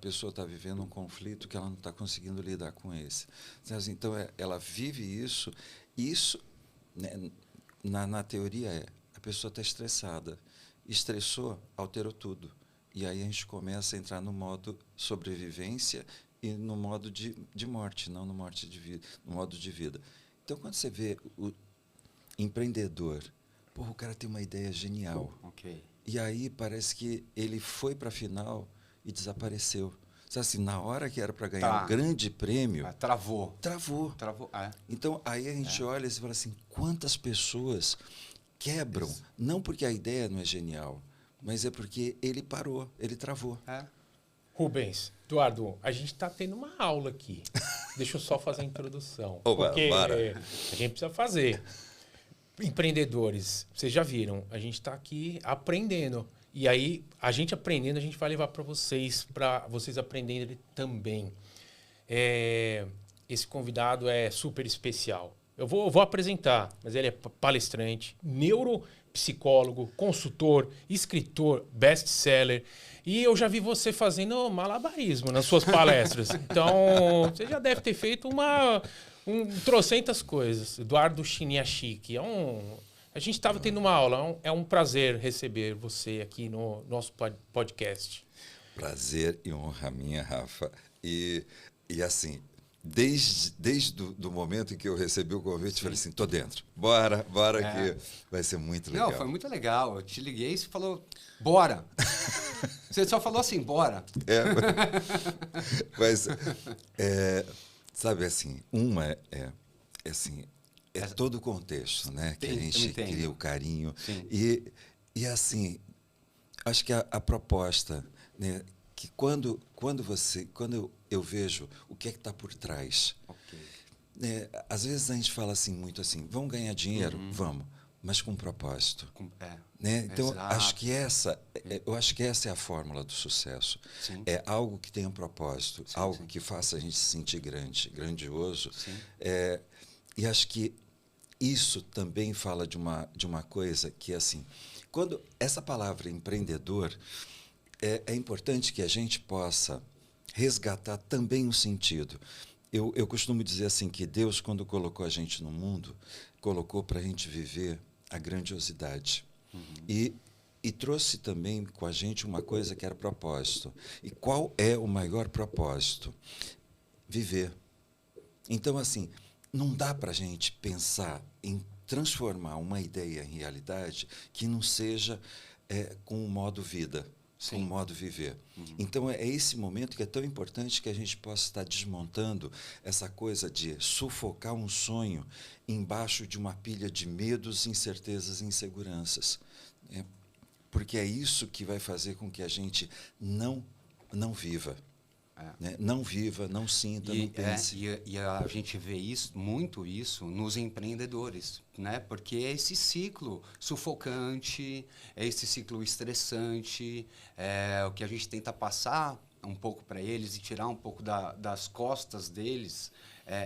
A pessoa está vivendo um conflito que ela não está conseguindo lidar com esse. Então, ela vive isso. Isso, né, na teoria, a pessoa está estressada. Estressou, alterou tudo. E aí a gente começa a entrar no modo sobrevivência e no modo de morte, não no modo de vida. Então, quando você vê o empreendedor, o cara tem uma ideia genial. Ok. E aí parece que ele foi para a final e desapareceu. Sabe assim, na hora que era para ganhar o grande prêmio... Travou. Travou. Então, aí a gente olha e fala assim, quantas pessoas quebram, não porque a ideia não é genial, mas é porque ele parou, ele travou. Rubens, Eduardo, a gente está tendo uma aula aqui. Deixa eu só fazer a introdução. Oba, porque bora. A gente precisa fazer. Empreendedores, vocês já viram, a gente está aqui aprendendo. E aí, a gente aprendendo, a gente vai levar para vocês aprenderem também. Esse convidado é super especial. Eu vou apresentar, mas ele é palestrante, neuropsicólogo, consultor, escritor, best-seller. E eu já vi você fazendo malabarismo nas suas palestras. Então, você já deve ter feito trocentas coisas. Eduardo Chiniachiki. A gente estava tendo uma aula. É um prazer receber você aqui no nosso podcast. Prazer e honra minha, Rafa. E assim, desde o momento em que eu recebi o convite, falei assim, tô dentro. Bora que vai ser muito legal. Não, foi muito legal. Eu te liguei e você falou, bora. Você só falou assim, bora. Mas sabe assim, é todo o contexto, né? Que a gente cria o carinho. E assim, acho que a proposta, né? Que quando eu vejo o que é que está por trás, às vezes a gente fala assim muito assim, vamos ganhar dinheiro, vamos, mas com propósito, né? Então acho que eu acho que essa é a fórmula do sucesso. Sim. É algo que tenha um propósito, algo que faça a gente se sentir grandioso. E acho que isso também fala de uma coisa que, assim, quando essa palavra empreendedor, é importante que a gente possa resgatar também o sentido. Eu costumo dizer assim que Deus, quando colocou a gente no mundo, colocou para a gente viver a grandiosidade. E trouxe também com a gente uma coisa que era propósito. E qual é o maior propósito? Viver. Então, assim, não dá para a gente pensar em transformar uma ideia em realidade que não seja com o modo vida, com o modo viver. Então, é esse momento que é tão importante que a gente possa estar desmontando essa coisa de sufocar um sonho embaixo de uma pilha de medos, incertezas e inseguranças. Porque é isso que vai fazer com que a gente não viva. Né? Não viva, não sinta, não pense. E a gente vê muito isso nos empreendedores, né? Porque é esse ciclo sufocante, é esse ciclo estressante, é o que a gente tenta passar um pouco para eles e tirar um pouco das costas deles,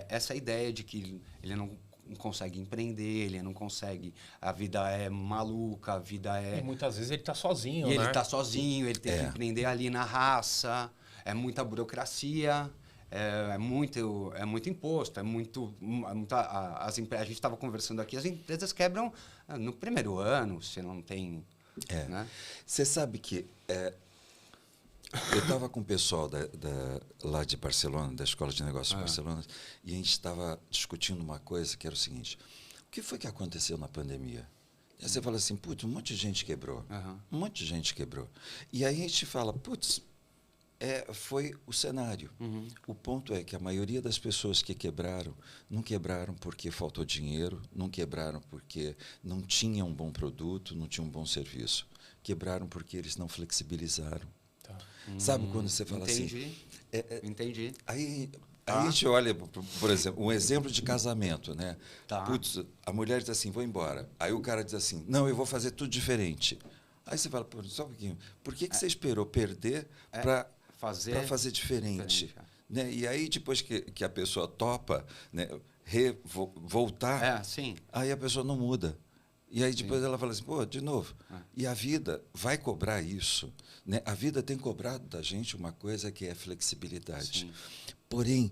essa ideia de que ele não consegue empreender, ele não consegue, a vida é maluca, a vida é... E muitas vezes ele está sozinho, E né? ele está sozinho, ele tem que empreender ali na raça, é muita burocracia, é muito imposto, a gente estava conversando aqui, as empresas quebram no primeiro ano, se não tem... Né? Você sabe que... eu estava com o pessoal lá de Barcelona, da Escola de Negócios de Barcelona, e a gente estava discutindo uma coisa que era o seguinte: o que foi que aconteceu na pandemia? Aí você fala assim, putz, um monte de gente quebrou. Um monte de gente quebrou. E aí a gente fala, putz, foi o cenário. O ponto é que a maioria das pessoas que quebraram, não quebraram porque faltou dinheiro, não quebraram porque não tinham um bom produto, não tinham um bom serviço. Quebraram porque eles não flexibilizaram. Sabe quando você fala assim... Entendi. Aí a gente olha, por exemplo, um exemplo de casamento, né? Putz, a mulher diz assim, vou embora. Aí o cara diz assim, não, eu vou fazer tudo diferente. Aí você fala, só um pouquinho, por que você esperou perder para fazer diferente? Né? E aí, depois que a pessoa topa, né, voltar, aí a pessoa não muda. E aí depois ela fala assim, pô, de novo. E a vida vai cobrar isso. Né? A vida tem cobrado da gente uma coisa que é flexibilidade. Sim. Porém,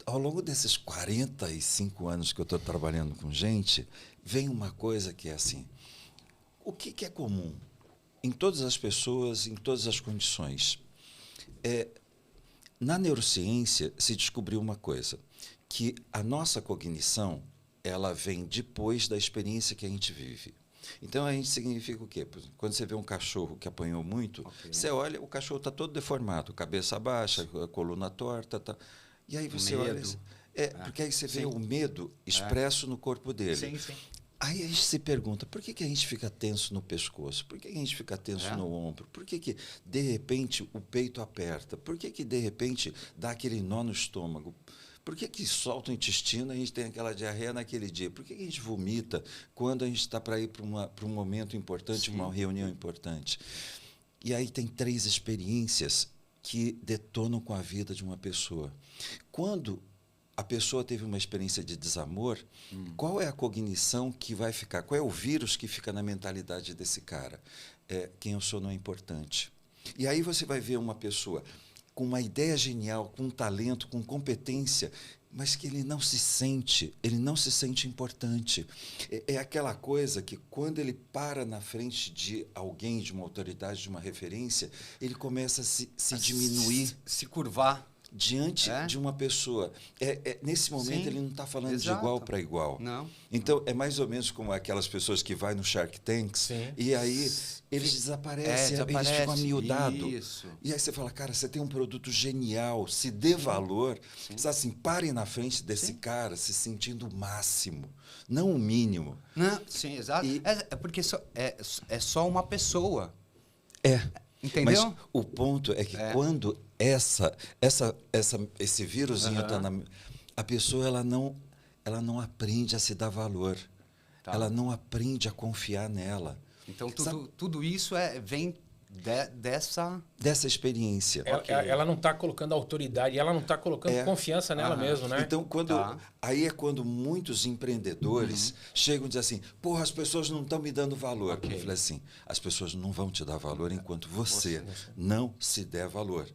ao longo desses 45 anos que eu estou trabalhando com gente, vem uma coisa que é assim, o que é comum em todas as pessoas, em todas as condições? Na neurociência se descobriu uma coisa, que a nossa cognição ela vem depois da experiência que a gente vive. Então, a gente significa o quê? Quando você vê um cachorro que apanhou muito, você olha, o cachorro está todo deformado, cabeça baixa, a coluna torta. Tá. E aí você olha... Porque aí você vê o medo expresso no corpo dele. Sim, sim. Aí a gente se pergunta, por que a gente fica tenso no pescoço? Por que a gente fica tenso no ombro? Por que, de repente, o peito aperta? Por que, de repente, dá aquele nó no estômago? Por que solta o intestino e a gente tem aquela diarreia naquele dia? Por que a gente vomita quando a gente está para ir para um momento importante, uma reunião importante? E aí tem 3 experiências que detonam com a vida de uma pessoa. Quando a pessoa teve uma experiência de desamor, qual é a cognição que vai ficar? Qual é o vírus que fica na mentalidade desse cara? Quem eu sou não é importante. E aí você vai ver uma pessoa com uma ideia genial, com um talento, com competência, mas que ele não se sente importante. É aquela coisa que, quando ele para na frente de alguém, de uma autoridade, de uma referência, ele começa a se diminuir. Se curvar. Diante de uma pessoa. Nesse momento, ele não está falando de igual para igual. Não. Então, é mais ou menos como aquelas pessoas que vai no Shark Tanks e aí eles desaparecem, eles ficam amiudados. E aí você fala, cara, você tem um produto genial, se dê valor. Você, assim, pare na frente desse cara se sentindo o máximo, não o mínimo. Não, sim, exato. Porque é só uma pessoa. Entendeu? Mas o ponto é que quando esse vírusinho está na... A pessoa ela não aprende a se dar valor. Ela não aprende a confiar nela. Então, tudo isso vem dessa experiência. Ela não está colocando autoridade, ela não está colocando confiança nela mesma, né? Então, aí é quando muitos empreendedores chegam e dizem assim, porra, as pessoas não estão me dando valor. Eu falei assim, as pessoas não vão te dar valor enquanto você não se der valor.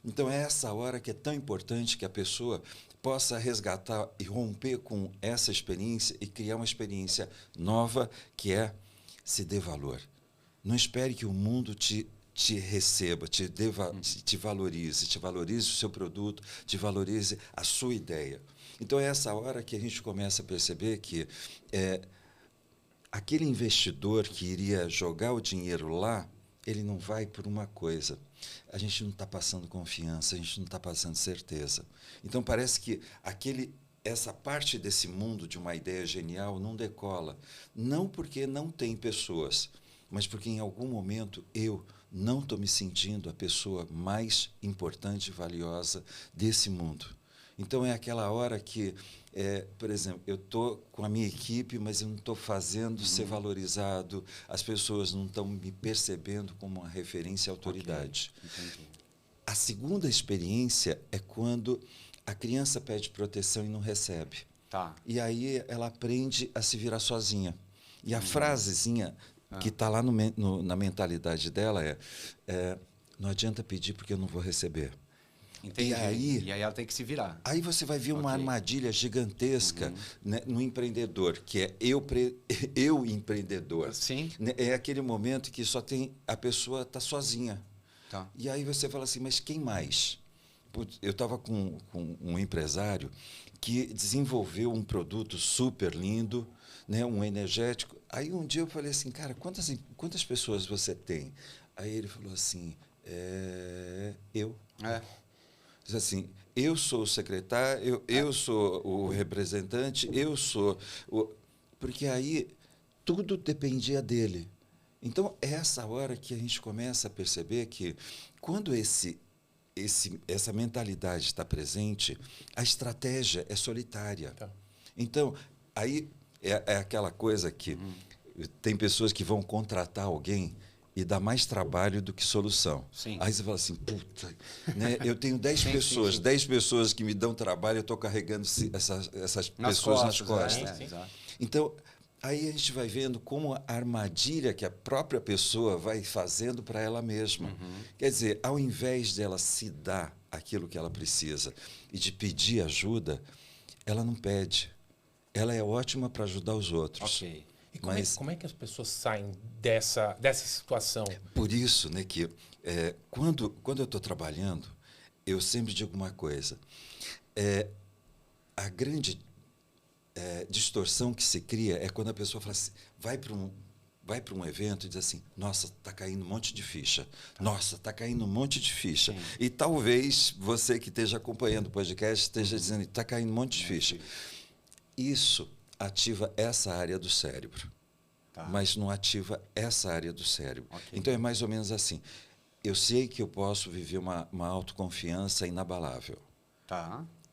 Então, é essa hora que é tão importante que a pessoa possa resgatar e romper com essa experiência e criar uma experiência nova, que é se dê valor. Não espere que o mundo te receba, te valorize o seu produto, te valorize a sua ideia. Então, é essa hora que a gente começa a perceber que aquele investidor que iria jogar o dinheiro lá, ele não vai por uma coisa. A gente não está passando confiança, a gente não está passando certeza. Então, parece que essa parte desse mundo de uma ideia genial não decola. Não porque não tem pessoas, mas porque em algum momento eu não estou me sentindo a pessoa mais importante e valiosa desse mundo. Então, é aquela hora que, por exemplo, eu estou com a minha equipe, mas eu não estou fazendo ser valorizado, as pessoas não estão me percebendo como uma referência e autoridade. A segunda experiência é quando a criança pede proteção e não recebe. E aí ela aprende a se virar sozinha. E a frasezinha que está lá na mentalidade dela não adianta pedir porque eu não vou receber. Entendi. E aí ela tem que se virar. Aí você vai ver uma armadilha gigantesca, né, no empreendedor, que é eu empreendedor. Sim. É aquele momento que só tem a pessoa está sozinha. E aí você fala assim, mas quem mais? Eu estava com um empresário que desenvolveu um produto super lindo, né, um energético. Aí um dia eu falei assim, cara, quantas pessoas você tem? Aí ele falou assim, eu. Diz assim, eu sou o secretário, eu sou o representante, eu sou o... Porque aí tudo dependia dele. Então, é essa hora que a gente começa a perceber que quando essa mentalidade está presente, a estratégia é solitária. Então, aí é aquela coisa que tem pessoas que vão contratar alguém e dá mais trabalho do que solução. Aí você fala assim, puta, né? Eu tenho 10 pessoas, 10 pessoas que me dão trabalho, eu estou carregando essas pessoas nas costas. Então, aí a gente vai vendo como a armadilha que a própria pessoa vai fazendo para ela mesma. Quer dizer, ao invés dela se dar aquilo que ela precisa e de pedir ajuda, ela não pede. Ela é ótima para ajudar os outros. Ok. E como é que as pessoas saem dessa situação? Por isso, né, que quando eu estou trabalhando, eu sempre digo uma coisa. A grande distorção que se cria é quando a pessoa fala assim, vai para um evento e diz assim, nossa, está caindo um monte de ficha. Nossa, está caindo um monte de ficha. Sim. E talvez você que esteja acompanhando o podcast esteja dizendo, está caindo um monte de ficha. Isso ativa essa área do cérebro, mas não ativa essa área do cérebro. Okay. Então, é mais ou menos assim. Eu sei que eu posso viver uma autoconfiança inabalável,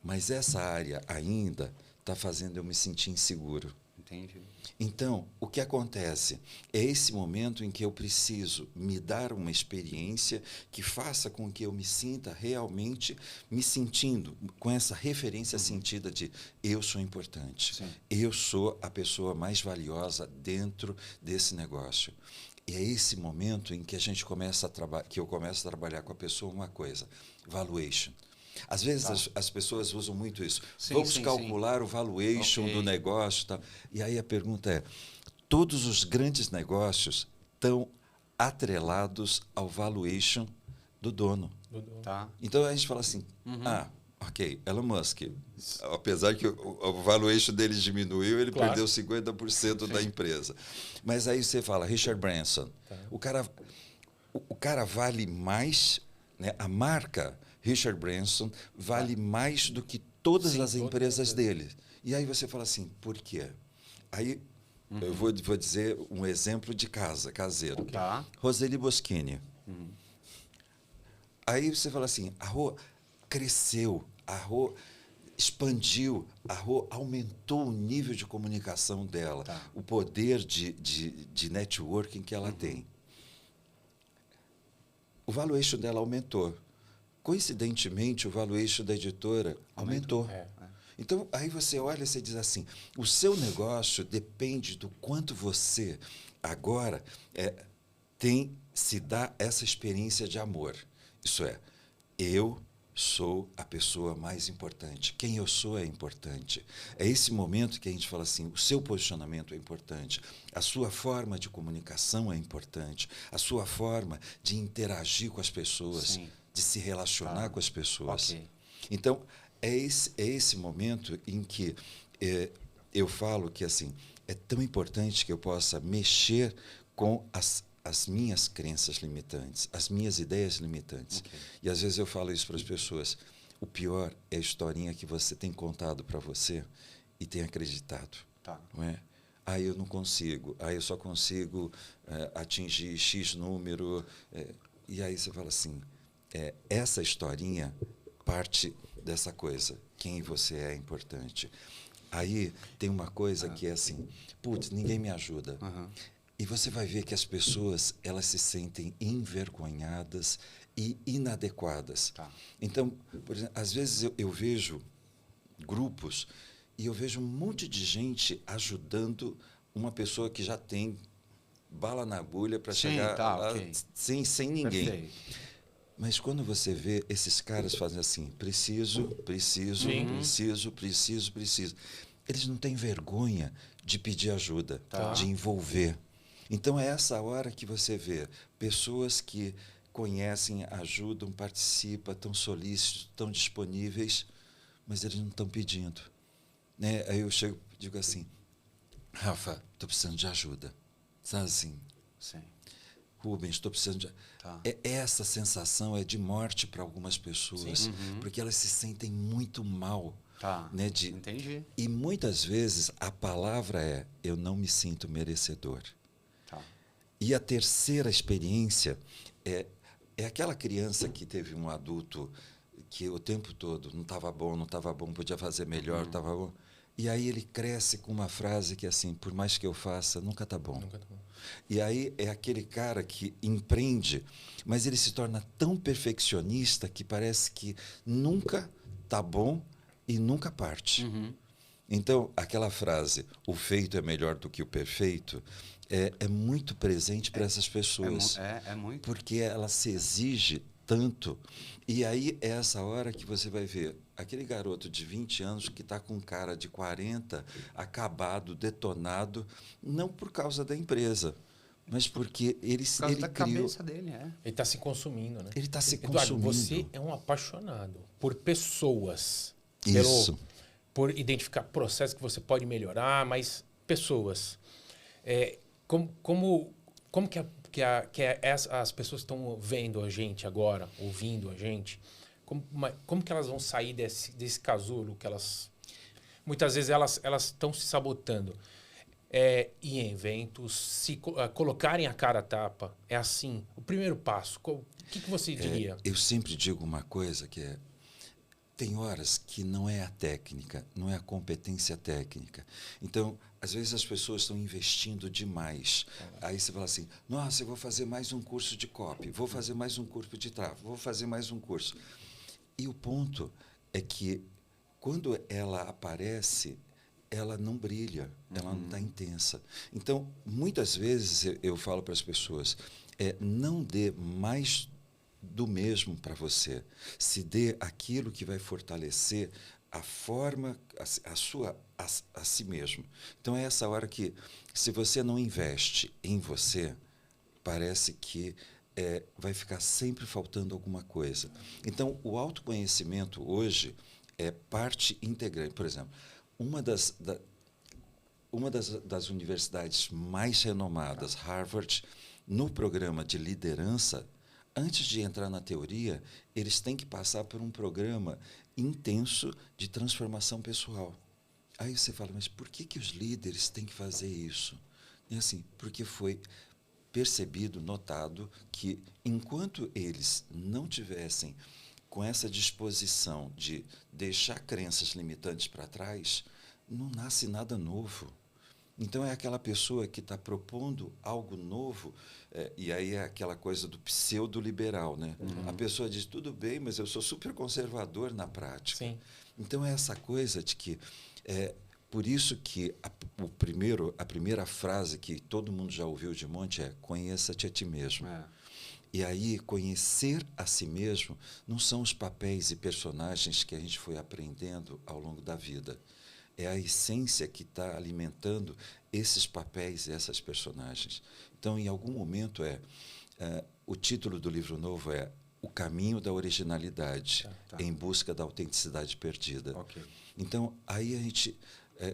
mas essa área ainda está fazendo eu me sentir inseguro. Entendi. Então, o que acontece? É esse momento em que eu preciso me dar uma experiência que faça com que eu me sinta realmente me sentindo com essa referência sentida de eu sou importante. Sim. Eu sou a pessoa mais valiosa dentro desse negócio. E é esse momento em que a gente que eu começo a trabalhar com a pessoa uma coisa, valuation. Às vezes as pessoas usam muito isso. Vamos calcular o valuation do negócio. Tá? E aí a pergunta é, todos os grandes negócios estão atrelados ao valuation do dono. Então a gente fala assim, ok, Elon Musk, apesar que o valuation dele diminuiu, ele perdeu 50% da empresa. Mas aí você fala, Richard Branson, o cara vale mais, né, a marca Richard Branson vale mais do que todas as empresas dele. E aí você fala assim, por quê? Aí eu vou dizer um exemplo de caseiro. Roseli Boschini. Aí você fala assim, a Rô cresceu, a Rô expandiu, a Rô aumentou o nível de comunicação dela, o poder de networking que ela tem. O valuation dela aumentou. Coincidentemente, o valuation da editora aumentou. Então, aí você olha e você diz assim, o seu negócio depende do quanto você agora se dá essa experiência de amor. Isso é, eu sou a pessoa mais importante. Quem eu sou é importante. É esse momento que a gente fala assim, o seu posicionamento é importante, a sua forma de comunicação é importante, a sua forma de interagir com as pessoas, de se relacionar com as pessoas. Então, é esse momento em que eu falo que assim, é tão importante que eu possa mexer com as minhas crenças limitantes, as minhas ideias limitantes. E às vezes eu falo isso para as pessoas. O pior é a historinha que você tem contado para você e tem acreditado. Não é? Aí eu não consigo, aí eu só consigo atingir X número. E aí você fala assim, essa historinha parte dessa coisa, quem você é importante. Aí tem uma coisa que é assim, putz, ninguém me ajuda. E você vai ver que as pessoas, elas se sentem envergonhadas e inadequadas. Então, por exemplo, às vezes eu vejo grupos e eu vejo um monte de gente ajudando uma pessoa que já tem bala na agulha para chegar lá sem ninguém. Perfeito. Mas quando você vê esses caras fazendo assim, preciso. Eles não têm vergonha de pedir ajuda, de envolver. Então, é essa hora que você vê pessoas que conhecem, ajudam, participam, estão solícitos, estão disponíveis, mas eles não estão pedindo. Né? Aí eu chego e digo assim, Rafa, estou precisando de ajuda. Sabe assim? Sim. Rubens, estou precisando de... Essa sensação é de morte para algumas pessoas, porque elas se sentem muito mal. Né, Entendi. E muitas vezes a palavra é, eu não me sinto merecedor. E a terceira experiência é aquela criança que teve um adulto que o tempo todo não estava bom, podia fazer melhor, estava bom. E aí ele cresce com uma frase que é assim, por mais que eu faça, nunca está bom. E aí é aquele cara que empreende, mas ele se torna tão perfeccionista que parece que nunca está bom e nunca parte. Então, aquela frase, o feito é melhor do que o perfeito, é muito presente para essas pessoas. É muito. Porque ela se exige tanto. E aí é essa hora que você vai ver aquele garoto de 20 anos que está com cara de 40, acabado, detonado, não por causa da empresa, mas porque Por causa da criou. cabeça dele, Ele está se consumindo, né? Ele está se Eduardo, consumindo. você é um apaixonado por pessoas. Isso. Por identificar processos que você pode melhorar, mas pessoas. Como que as pessoas estão vendo a gente agora, ouvindo a gente? Como que elas vão sair desse casulo que elas... Muitas vezes elas estão se sabotando. Ir em eventos, colocarem a cara a tapa. É assim. O primeiro passo. O que você diria? Eu sempre digo uma coisa que é: tem horas que não é a técnica, não é a competência técnica. Então, às vezes as pessoas estão investindo demais. Aí você fala assim: nossa, eu vou fazer mais um curso de copy, vou fazer mais um curso de tráfego, vou fazer mais um curso. E o ponto é que, quando ela aparece, ela não brilha, ela não está intensa. Então, muitas vezes eu falo para as pessoas, não dê mais do mesmo para você. Se dê aquilo que vai fortalecer a forma, a si mesmo. Então, é essa hora que, se você não investe em você, parece que vai ficar sempre faltando alguma coisa. Então, o autoconhecimento hoje é parte integrante. Por exemplo, uma das universidades mais renomadas, Harvard, no programa de liderança, antes de entrar na teoria, eles têm que passar por um programa intenso de transformação pessoal. Aí você fala, mas por que os líderes têm que fazer isso? É assim, porque foi percebido, notado, que enquanto eles não tivessem com essa disposição de deixar crenças limitantes para trás, não nasce nada novo. Então, é aquela pessoa que está propondo algo novo, e aí é aquela coisa do pseudo-liberal, né? A pessoa diz, tudo bem, mas eu sou super conservador na prática. Sim. Então, é essa coisa de que... por isso que a primeira frase que todo mundo já ouviu de monte é: conheça-te a ti mesmo. E aí, conhecer a si mesmo não são os papéis e personagens que a gente foi aprendendo ao longo da vida. É a essência que está alimentando esses papéis e essas personagens. Então, em algum momento, o título do livro novo é O Caminho da Originalidade, em busca da autenticidade perdida. Okay. Então, aí a gente...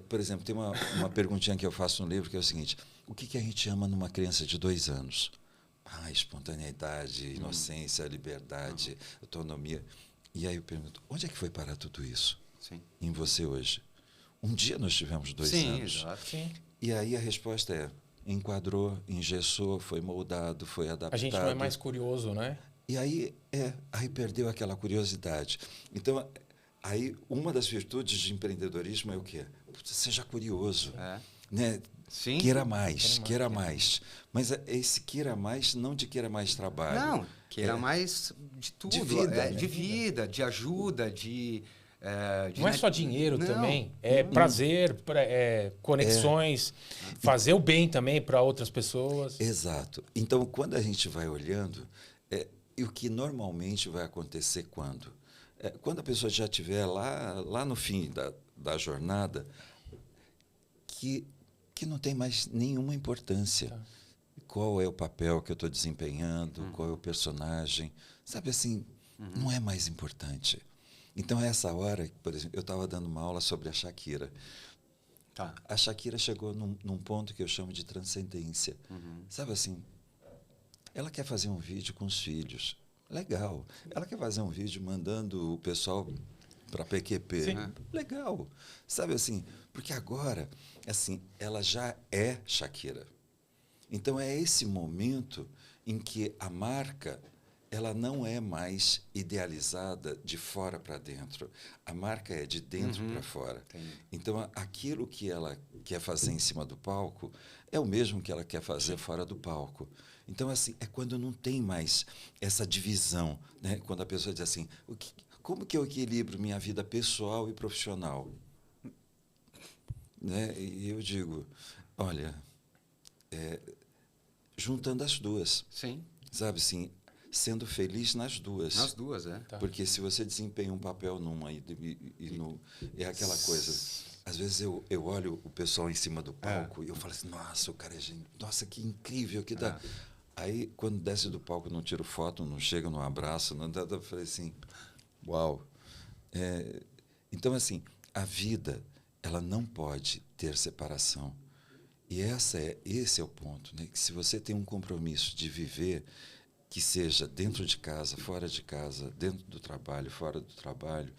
por exemplo, tem uma perguntinha que eu faço no livro, que é o seguinte: o que a gente ama numa criança de 2 anos? Espontaneidade, inocência, liberdade, autonomia. E aí eu pergunto, onde é que foi parar tudo isso? Sim. Em você hoje? Um dia nós tivemos 2 anos. Exato. Sim. E aí a resposta é: enquadrou, engessou, foi moldado, foi adaptado. A gente não é mais curioso, né? E aí perdeu aquela curiosidade. Então, aí uma das virtudes de empreendedorismo é o quê? Seja curioso. Né? Sim. Queira mais. Mas esse queira mais, não de queira mais trabalho. Não, queira mais de tudo. De vida, de ajuda, de... não é só dinheiro também. É prazer, conexões, fazer o bem também para outras pessoas. Exato. Então, quando a gente vai olhando, e o que normalmente vai acontecer quando? Quando a pessoa já estiver lá no fim da jornada, que não tem mais nenhuma importância. Tá. Qual é o papel que eu estou desempenhando, qual é o personagem. Sabe assim, não é mais importante. Então, é essa hora, por exemplo, eu estava dando uma aula sobre a Shakira. Tá. A Shakira chegou num ponto que eu chamo de transcendência. Sabe assim, ela quer fazer um vídeo com os filhos. Legal. Ela quer fazer um vídeo mandando o pessoal para PQP. Sim. Legal. Sabe assim, porque agora, assim, ela já é Shakira. Então, é esse momento em que a marca, ela não é mais idealizada de fora para dentro. A marca é de dentro para fora. Entendi. Então, aquilo que ela quer fazer em cima do palco é o mesmo que ela quer fazer fora do palco. Então, assim, é quando não tem mais essa divisão, né? Quando a pessoa diz assim, como que eu equilibro minha vida pessoal e profissional? né? E eu digo, olha, juntando as duas, Sim. sabe assim, sendo feliz nas duas. Nas duas, é. Tá. Porque se você desempenha um papel numa é aquela coisa. Às vezes eu olho o pessoal em cima do palco e eu falo assim, nossa, o cara é gente, nossa, que incrível que dá. Aí, quando desce do palco, não tiro foto, não chega, não abraço, não dá, eu falei assim, uau. Então, assim, a vida, ela não pode ter separação. E esse é o ponto, né? Que se você tem um compromisso de viver, que seja dentro de casa, fora de casa, dentro do trabalho, fora do trabalho,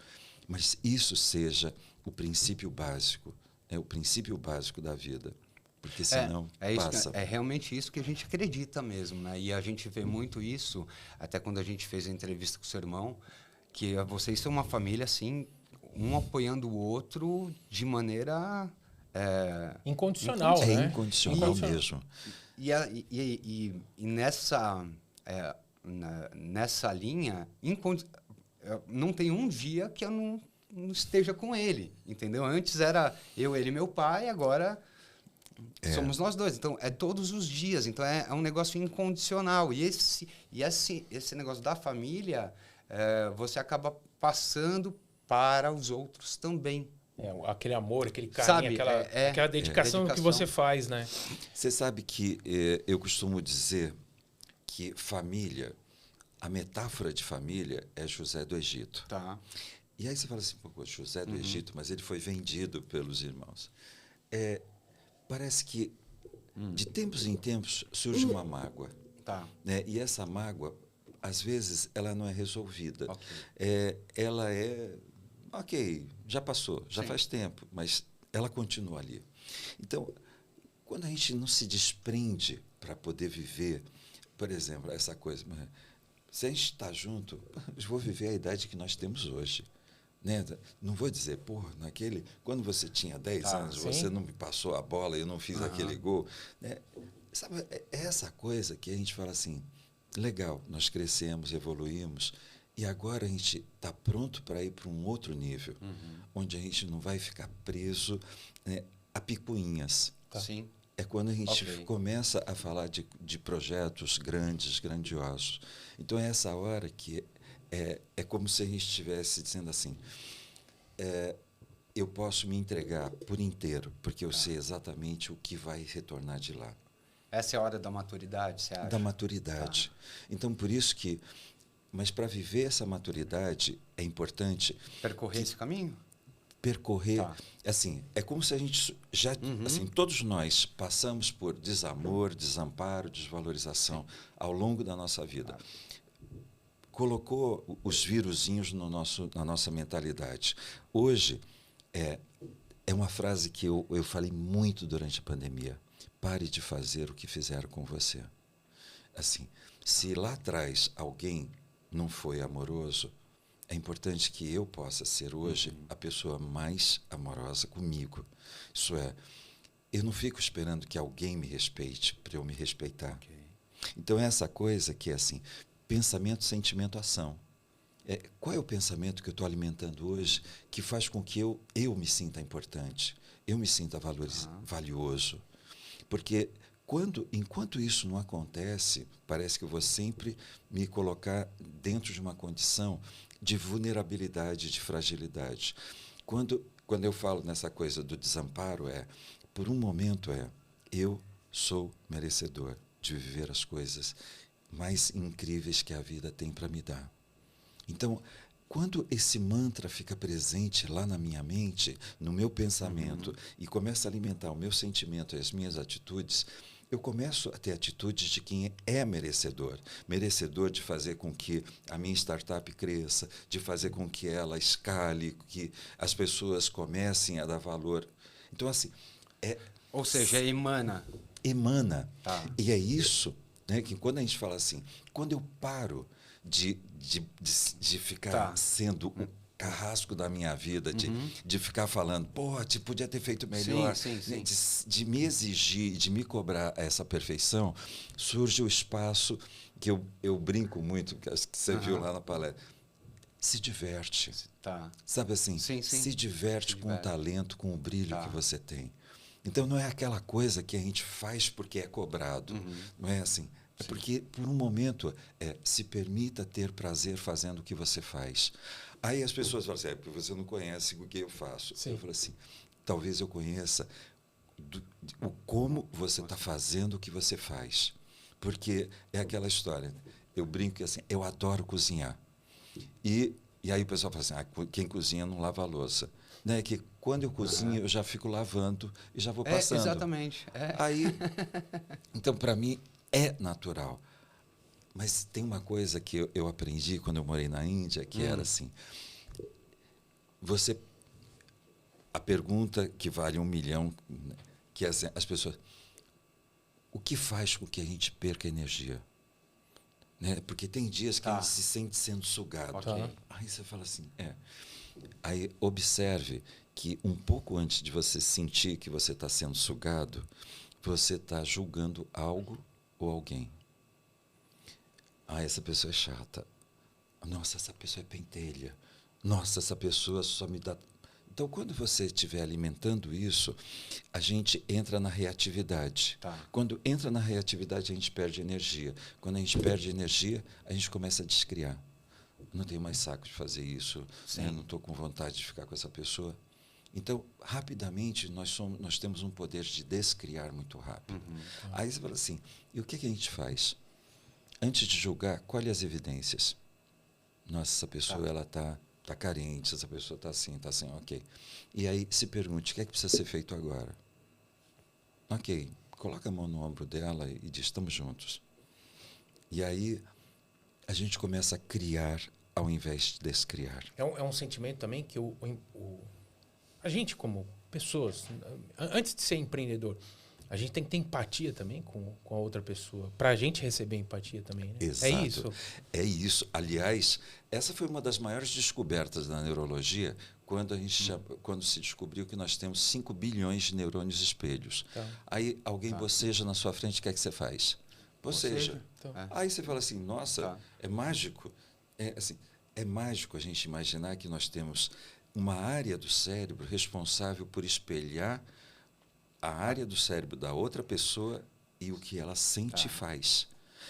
mas isso seja o princípio básico, o princípio básico da vida. Porque senão passa. É realmente isso que a gente acredita mesmo, né? E a gente vê muito isso, até quando a gente fez a entrevista com o seu irmão, que vocês são uma família, assim, um apoiando o outro de maneira... Incondicional, né? É incondicional mesmo. E nessa linha, não tem um dia que eu não esteja com ele, entendeu? Antes era eu, ele e meu pai, agora somos nós dois. Então, é todos os dias. Então, é um negócio incondicional. E esse negócio da família, você acaba passando para os outros também. Aquele amor, aquele carinho, aquela dedicação que você faz, né? Você sabe que eu costumo dizer que família, a metáfora de família é José do Egito. Tá. E aí você fala assim, pô, José do Egito, mas ele foi vendido pelos irmãos. Parece que de tempos em tempos surge uma mágoa. Tá. Né? E essa mágoa, às vezes, ela não é resolvida. Okay. Ela ok, já passou, já Sim. faz tempo, mas ela continua ali. Então, quando a gente não se desprende para poder viver, por exemplo, essa coisa, se a gente está junto, eu vou viver a idade que nós temos hoje. Né? Não vou dizer, quando você tinha 10 anos, sim. você não me passou a bola, eu não fiz aquele gol. Né? Sabe, é essa coisa que a gente fala assim, legal, nós crescemos, evoluímos, e agora a gente está pronto para ir para um outro nível, onde a gente não vai ficar preso, né, a picuinhas. Tá. Sim. É quando a gente começa a falar de projetos grandes, grandiosos. Então, é essa hora que é como se a gente estivesse dizendo assim, eu posso me entregar por inteiro, porque eu sei exatamente o que vai retornar de lá. Essa é a hora da maturidade, você acha? Da maturidade. Então, por isso que... Mas para viver essa maturidade, é importante... Percorrer esse caminho? Percorrer... Assim, é como se a gente já... Assim, todos nós passamos por desamor, desamparo, desvalorização ao longo da nossa vida. Colocou os viruzinhos na nossa mentalidade. Hoje, é uma frase que eu falei muito durante a pandemia. Pare de fazer o que fizeram com você. Assim, se lá atrás alguém não foi amoroso, é importante que eu possa ser hoje a pessoa mais amorosa comigo. Isso é, eu não fico esperando que alguém me respeite para eu me respeitar. Okay. Então, essa coisa que é assim, pensamento, sentimento, ação. Qual é o pensamento que eu estou alimentando hoje que faz com que eu me sinta importante, eu me sinta valioso? Porque enquanto isso não acontece, parece que eu vou sempre me colocar dentro de uma condição de vulnerabilidade, de fragilidade. Quando eu falo nessa coisa do desamparo, por um momento eu sou merecedor de viver as coisas mais incríveis que a vida tem para me dar. Então, quando esse mantra fica presente lá na minha mente, no meu pensamento, e começa a alimentar o meu sentimento e as minhas atitudes, eu começo a ter atitudes de quem é merecedor. Merecedor de fazer com que a minha startup cresça, de fazer com que ela escale, que as pessoas comecem a dar valor. Então, assim... Ou seja, emana. Emana. Tá. E é isso, né, que quando a gente fala assim, quando eu paro de ficar sendo um carrasco da minha vida, de ficar falando, podia ter feito melhor, sim. De me exigir, de me cobrar essa perfeição, surge o espaço que eu brinco muito, que você viu lá na palestra. se diverte. Tá. Sabe assim? Sim, sim. Se diverte com o talento, com o brilho que você tem. Então, não é aquela coisa que a gente faz porque é cobrado. Não é assim. É porque, por um momento, se permita ter prazer fazendo o que você faz. Aí as pessoas falam assim, porque você não conhece o que eu faço. Sim. Eu falo assim, talvez eu conheça o como você está fazendo o que você faz. Porque é aquela história. Eu brinco que assim, eu adoro cozinhar. E aí o pessoal fala assim, quem cozinha não lava a louça. Né? Que quando eu cozinho, eu já fico lavando e já vou passando. Exatamente. Aí, então, para mim, é natural. Mas tem uma coisa que eu aprendi quando eu morei na Índia, que era assim, a pergunta que vale 1 milhão, que é assim, as pessoas, o que faz com que a gente perca energia? Né? Porque tem dias que a gente se sente sendo sugado. Aí você fala assim, Aí observe que um pouco antes de você sentir que você está sendo sugado, você está julgando algo ou alguém. Essa pessoa é chata. Nossa, essa pessoa é pentelha. Nossa, essa pessoa só me dá... Então, quando você estiver alimentando isso, a gente entra na reatividade. Quando entra na reatividade, a gente perde energia. Quando a gente perde energia, a gente começa a descriar. Não tenho mais saco de fazer isso, né? Não estou com vontade de ficar com essa pessoa. Então, rapidamente, nós temos um poder de descriar muito rápido. Aí você fala assim, e o que a gente faz? Antes de julgar, colhe as evidências. Nossa, essa pessoa ela tá carente, essa pessoa está assim, ok. E aí se pergunte, o que é que precisa ser feito agora? Ok, coloca a mão no ombro dela e diz, estamos juntos. E aí a gente começa a criar ao invés de descriar. É um sentimento também que a gente, como pessoas, antes de ser empreendedor, a gente tem que ter empatia também com a outra pessoa, para a gente receber empatia também, né? Exato. É isso? É isso. Aliás, essa foi uma das maiores descobertas da neurologia, quando se descobriu que nós temos 5 bilhões de neurônios espelhos. Aí alguém boceja na sua frente, o que é que você faz? Boceja. Aí você fala assim, nossa, é mágico. É mágico a gente imaginar que nós temos uma área do cérebro responsável por espelhar a área do cérebro da outra pessoa e o que ela sente e faz.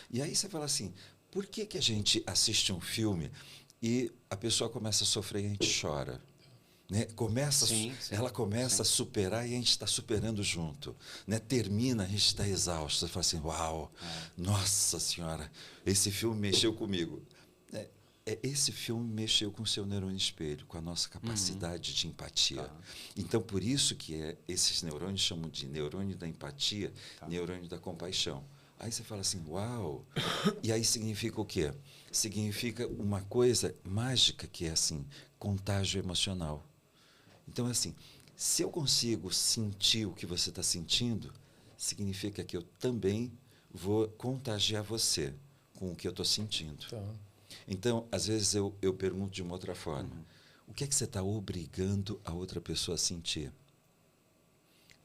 E aí você fala assim, por que a gente assiste um filme e a pessoa começa a sofrer e a gente chora? Né? Ela começa a superar e a gente está superando junto. Né? Termina, a gente está exausto. Você fala assim, uau, nossa senhora, esse filme mexeu comigo. Esse filme mexeu com o seu neurônio espelho, com a nossa capacidade de empatia. Então, por isso que esses neurônios chamam de neurônio da empatia, neurônio da compaixão. Aí você fala assim, uau! E aí significa o quê? Significa uma coisa mágica que é assim, contágio emocional. Então, assim, se eu consigo sentir o que você está sentindo, significa que eu também vou contagiar você com o que eu estou sentindo. Então, às vezes eu pergunto de uma outra forma. O que é que você está obrigando a outra pessoa a sentir?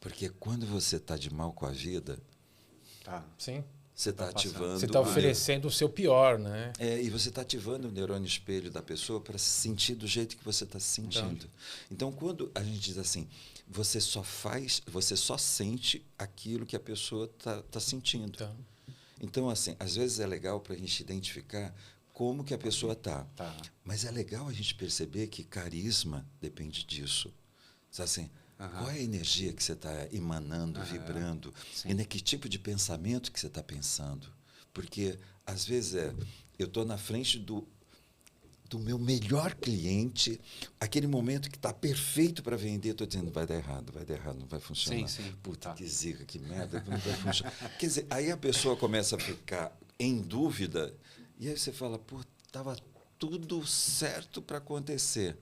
Porque quando você está de mal com a vida, você está ativando... Você está oferecendo o seu pior, né? E você está ativando o neurônio espelho da pessoa para se sentir do jeito que você está se sentindo. Então, quando a gente diz assim, você só sente aquilo que a pessoa está sentindo. Então, assim, às vezes é legal para a gente identificar como que a pessoa está. Mas é legal a gente perceber que carisma depende disso. Sabe assim, qual é a energia que você está emanando, vibrando? E que tipo de pensamento que você está pensando? Porque, às vezes, eu estou na frente do meu melhor cliente, aquele momento que está perfeito para vender, estou dizendo, vai dar errado, não vai funcionar. Puta, que zica, que merda, não vai funcionar. Quer dizer, aí a pessoa começa a ficar em dúvida, e aí você fala, pô, estava tudo certo para acontecer.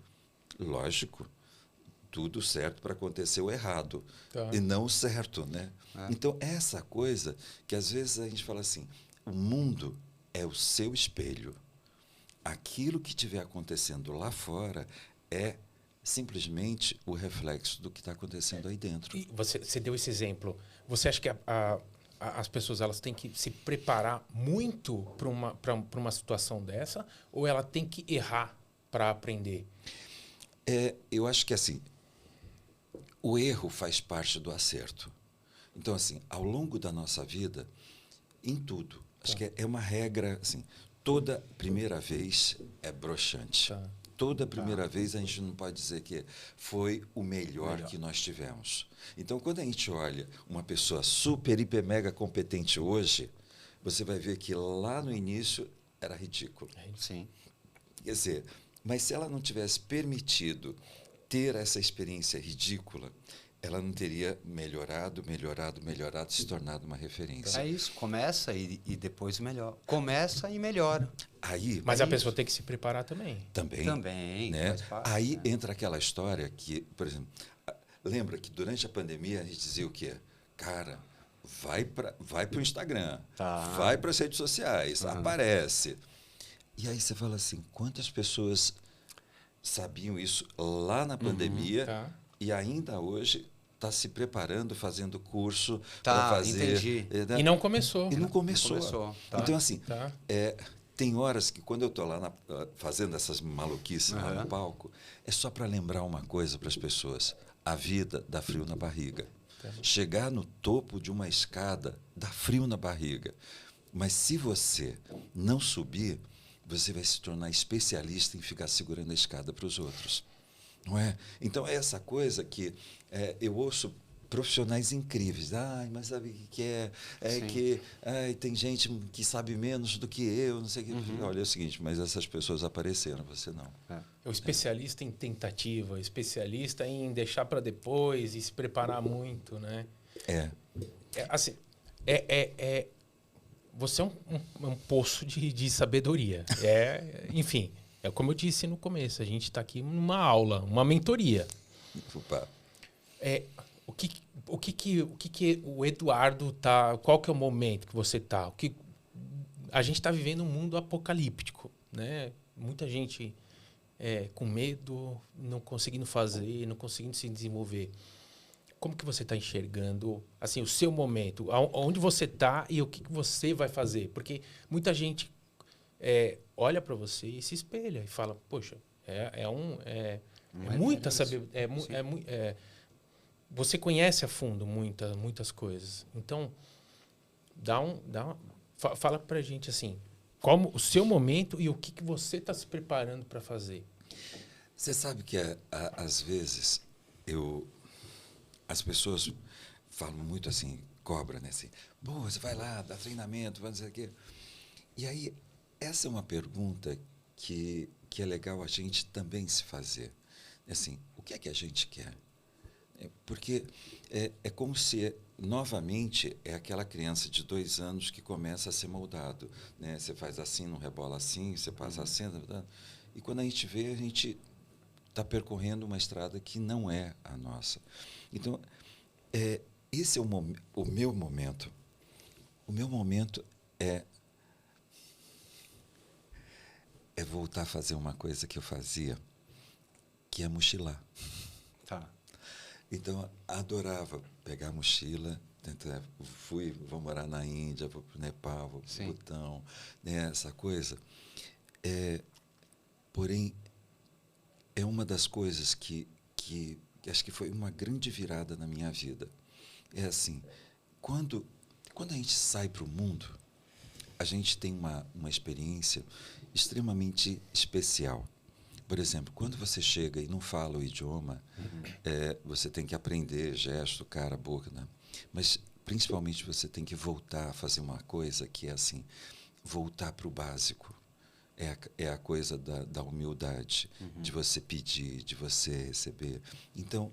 Lógico, tudo certo para acontecer o errado, e não o certo, né? Então, essa coisa que às vezes a gente fala assim, o mundo é o seu espelho. Aquilo que estiver acontecendo lá fora é simplesmente o reflexo do que está acontecendo aí dentro. E você deu esse exemplo. Você acha que as pessoas elas têm que se preparar muito para uma situação dessa, ou ela tem que errar para aprender? Eu acho que assim, o erro faz parte do acerto. Então, assim, ao longo da nossa vida, em tudo, acho que é uma regra, assim, toda primeira vez é broxante. Tá. Toda primeira vez a gente não pode dizer que foi o melhor que nós tivemos. Então, quando a gente olha uma pessoa super, hiper, mega competente hoje, você vai ver que lá no início era ridículo. Sim. Quer dizer, mas se ela não tivesse permitido ter essa experiência ridícula, ela não teria melhorado, se tornado uma referência. É isso, começa e depois melhora. Começa e melhora. Mas a pessoa tem que se preparar também. Também, né? Faz parte, Aí né? entra aquela história que, por exemplo, lembra que durante a pandemia a gente dizia o quê? Cara, vai para o Instagram, vai para as redes sociais, aparece. E aí você fala assim, quantas pessoas sabiam isso lá na pandemia e ainda hoje está se preparando, fazendo curso para fazer. Entendi. E não começou. E não começou. Então, assim, tem horas que quando eu estou lá fazendo essas maluquices lá no palco, é só para lembrar uma coisa para as pessoas. A vida dá frio na barriga. Chegar no topo de uma escada dá frio na barriga. Mas se você não subir, você vai se tornar especialista em ficar segurando a escada para os outros. Não é? Então, é essa coisa que eu ouço profissionais incríveis. Mas sabe o que é? Que tem gente que sabe menos do que eu, não sei o que. Olha, é o seguinte, mas essas pessoas apareceram, você não. É o especialista em tentativa, especialista em deixar para depois e se preparar muito, né? Assim, você é um poço de sabedoria. Enfim, é como eu disse no começo, a gente está aqui numa aula, uma mentoria. Opa. O que o Eduardo tá? Qual que é o momento que você tá? A gente está vivendo um mundo apocalíptico, né? Muita gente com medo, não conseguindo fazer, não conseguindo se desenvolver. Como que você está enxergando assim o seu momento? Onde você está e o que você vai fazer? Porque muita gente olha para você e se espelha e fala, poxa, muita sabedoria, você conhece a fundo muitas coisas. Então, fala pra gente assim, como o seu momento e o que você está se preparando para fazer. Você sabe que às vezes as pessoas falam muito assim, cobra, né? Assim, você vai lá, dá treinamento, vai dizer o quê. E aí, essa é uma pergunta que é legal a gente também se fazer. Assim, o que é que a gente quer? Porque é como se, novamente, é aquela criança de 2 anos que começa a ser moldado. Né? Você faz assim, não rebola assim, você passa assim. E quando a gente vê, a gente está percorrendo uma estrada que não é a nossa. Então, esse é o meu momento. O meu momento é voltar a fazer uma coisa que eu fazia, que é mochilar. Então, adorava pegar a mochila, vou morar na Índia, vou para o Nepal, vou para o Butão, né, essa coisa. Porém, é uma das coisas que acho que foi uma grande virada na minha vida. É assim, quando a gente sai para o mundo, a gente tem uma experiência extremamente especial. Por exemplo, quando você chega e não fala o idioma, você tem que aprender gesto, cara, boca, né? Mas, principalmente, você tem que voltar a fazer uma coisa que é assim, voltar para o básico. É a coisa da humildade, de você pedir, de você receber. Então,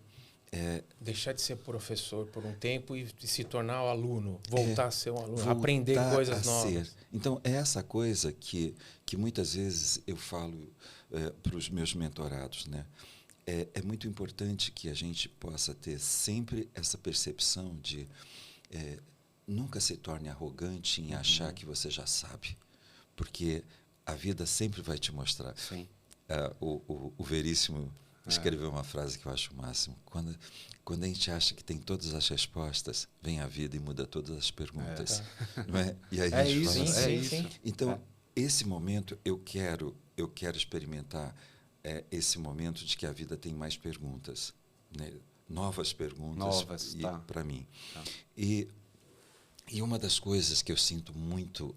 deixar de ser professor por um tempo e se tornar o aluno, voltar a ser um aluno, aprender coisas novas. Então, é essa coisa que muitas vezes eu falo para os meus mentorados, né? É muito importante que a gente possa ter sempre essa percepção de nunca se torne arrogante em achar que você já sabe, porque a vida sempre vai te mostrar. O Veríssimo escreveu uma frase que eu acho o máximo. Quando a gente acha que tem todas as respostas, vem a vida e muda todas as perguntas. Não é? E aí a gente fala assim. Sim. Então, esse momento eu quero experimentar esse momento de que a vida tem mais perguntas, né? Novas perguntas para mim. Tá. E uma das coisas que eu sinto muito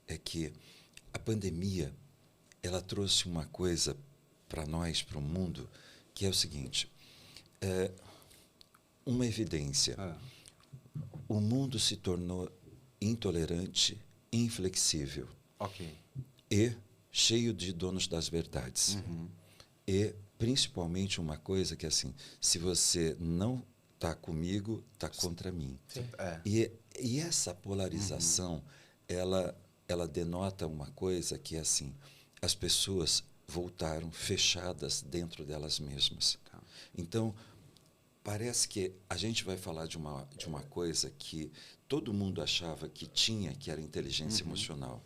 é que a pandemia ela trouxe uma coisa para nós, para o mundo, que é o seguinte, uma evidência. O mundo se tornou intolerante, inflexível e cheio de donos das verdades. Uhum. E, principalmente, uma coisa que, assim, se você não está comigo, está contra mim. E essa polarização, ela denota uma coisa que, assim, as pessoas voltaram fechadas dentro delas mesmas. Tá. Então, parece que a gente vai falar de uma coisa que todo mundo achava que tinha, que era inteligência emocional.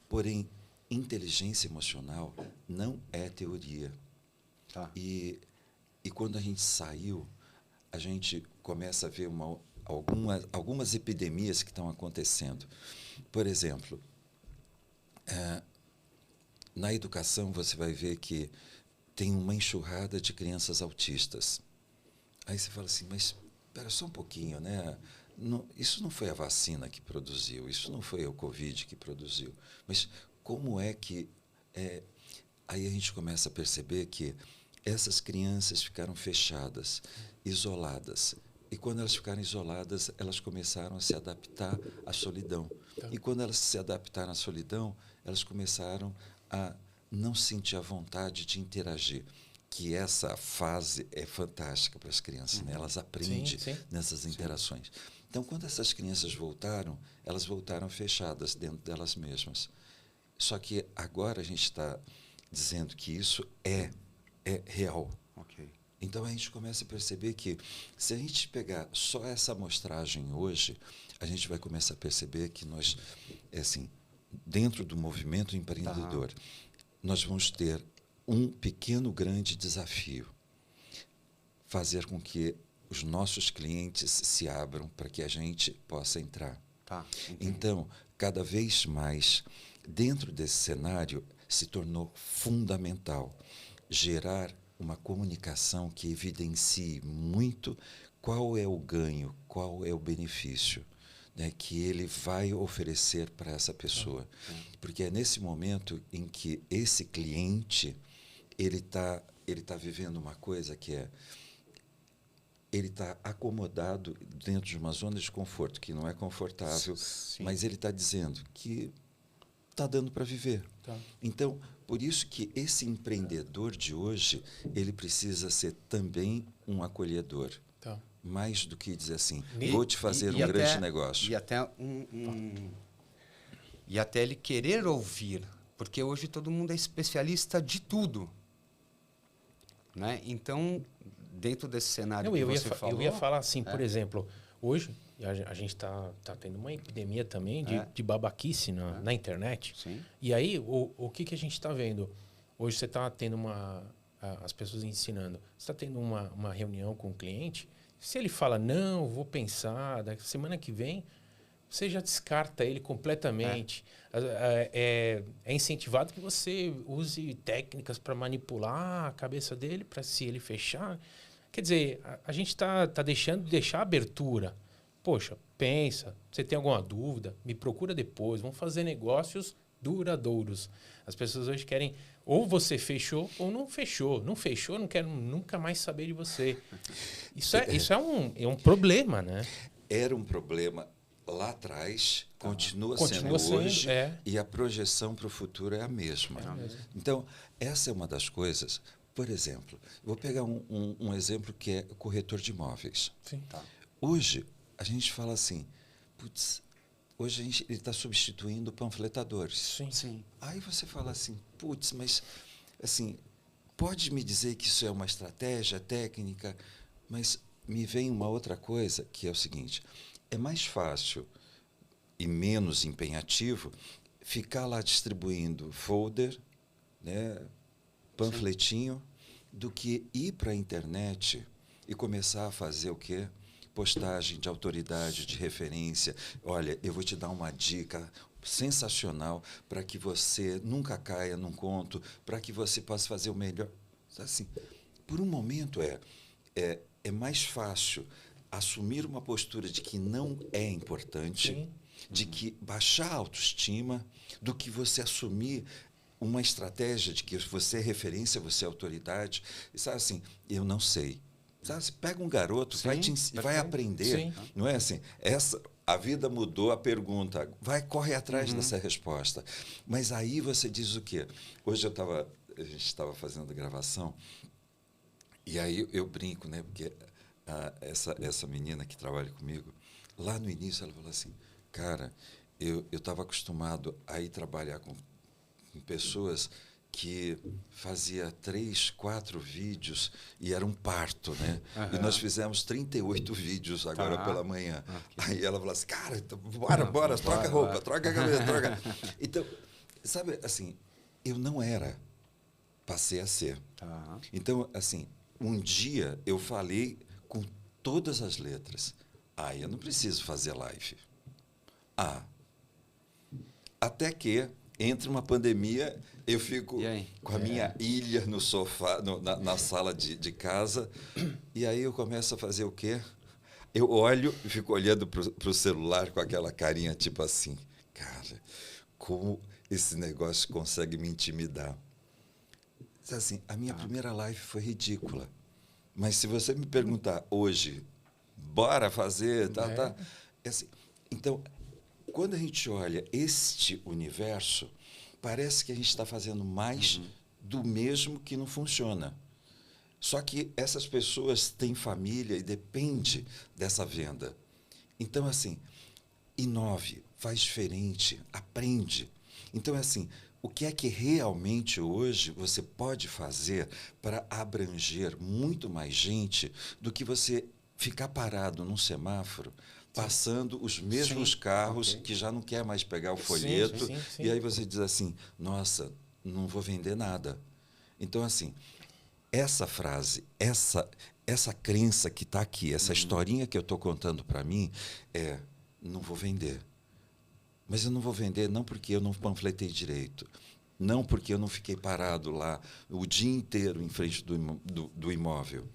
Porém, inteligência emocional não é teoria. Tá. E quando a gente saiu, a gente começa a ver algumas epidemias que estão acontecendo. Por exemplo, na educação você vai ver que tem uma enxurrada de crianças autistas. Aí você fala assim, mas espera só um pouquinho, né? Isso não foi a vacina que produziu, isso não foi o Covid que produziu. Mas como é que... aí a gente começa a perceber que essas crianças ficaram fechadas, isoladas. E quando elas ficaram isoladas, elas começaram a se adaptar à solidão. Tá. E quando elas se adaptaram à solidão, elas começaram a não sentir a vontade de interagir. Que essa fase é fantástica para as crianças, né? Elas aprendem nessas interações. Então, quando essas crianças voltaram, elas voltaram fechadas dentro delas mesmas. Só que agora a gente está dizendo que isso é real. Então, a gente começa a perceber que, se a gente pegar só essa amostragem hoje, a gente vai começar a perceber que nós, assim, dentro do movimento empreendedor, nós vamos ter um pequeno, grande desafio. Fazer com que os nossos clientes se abram para que a gente possa entrar. Então, cada vez mais, dentro desse cenário, se tornou fundamental gerar uma comunicação que evidencie muito qual é o ganho, qual é o benefício, né, que ele vai oferecer para essa pessoa. Porque é nesse momento em que esse cliente ele tá vivendo uma coisa que ele está acomodado dentro de uma zona de conforto que não é confortável, mas ele está dizendo que está dando para viver. Então, por isso que esse empreendedor de hoje, ele precisa ser também um acolhedor. Mais do que dizer assim, vou te fazer um grande negócio. E até ele querer ouvir, porque hoje todo mundo é especialista de tudo. Né? Então, dentro desse cenário que você falou... Eu ia falar assim, por exemplo, hoje a gente está tendo uma epidemia também de babaquice na internet. E aí, o que a gente está vendo? Hoje você está tendo as pessoas ensinando. Você está tendo uma reunião com o cliente. Se ele fala, não, vou pensar, da semana que vem, você já descarta ele completamente. É incentivado que você use técnicas para manipular a cabeça dele, para se ele fechar. Quer dizer, a gente está deixando de deixar abertura. Poxa, pensa, você tem alguma dúvida, me procura depois, vamos fazer negócios duradouros. As pessoas hoje querem, ou você fechou ou não fechou. Não fechou, não quero nunca mais saber de você. Isso é um problema, né? Era um problema lá atrás, continua sendo hoje, e a projeção para o futuro é a mesma. Então, essa é uma das coisas. Por exemplo, vou pegar um exemplo que é corretor de imóveis. Hoje, a gente fala assim, putz, hoje ele está substituindo panfletadores. Aí você fala assim, putz, mas assim, pode me dizer que isso é uma estratégia técnica, mas me vem uma outra coisa, que é o seguinte, é mais fácil e menos empenhativo ficar lá distribuindo folder, né, panfletinho, do que ir para a internet e começar a fazer o quê? Postagem de autoridade, de referência. Olha, eu vou te dar uma dica. sensacional para que você nunca caia num conto, para que você possa fazer o melhor. Assim, por um momento é mais fácil assumir uma postura de que não é importante, Sim. de que baixar a autoestima, do que você assumir uma estratégia de que você é referência, você é autoridade. E sabe assim, eu não sei. Sabe, você pega um garoto, vai aprender. Sim. Não é assim? A vida mudou a pergunta, corre atrás dessa resposta. Mas aí você diz o quê? Hoje a gente estava fazendo gravação, e aí eu brinco, né? Porque essa menina que trabalha comigo, lá no início ela falou assim, cara, eu estava acostumado a ir trabalhar com pessoas que fazia 3, 4 vídeos e era um parto, né? E nós fizemos 38 vídeos agora pela manhã. Aí ela falou assim, cara, então, bora, troca a roupa, troca a cabeça, troca. Então, sabe, assim, eu não era, passei a ser. Então, assim, um dia eu falei com todas as letras, eu não preciso fazer live. Até que entre uma pandemia, eu fico com a minha ilha no sofá, na sala de casa, e aí eu começo a fazer o quê? Eu olho e fico olhando para o celular com aquela carinha tipo assim, cara, como esse negócio consegue me intimidar? Assim, a minha primeira live foi ridícula, mas se você me perguntar hoje, bora fazer, tá. Assim, então, quando a gente olha este universo, parece que a gente está fazendo mais do mesmo que não funciona. Só que essas pessoas têm família e depende dessa venda. Então, assim, inove, faz diferente, aprende. Então, assim, o que é que realmente hoje você pode fazer para abranger muito mais gente do que você ficar parado num semáforo passando os mesmos carros que já não quer mais pegar o folheto, sim. e aí você diz assim, nossa, não vou vender nada. Então, assim, essa frase, essa crença que está aqui, essa historinha que eu estou contando para mim, não vou vender. Mas eu não vou vender não porque eu não panfletei direito, não porque eu não fiquei parado lá o dia inteiro em frente do imóvel.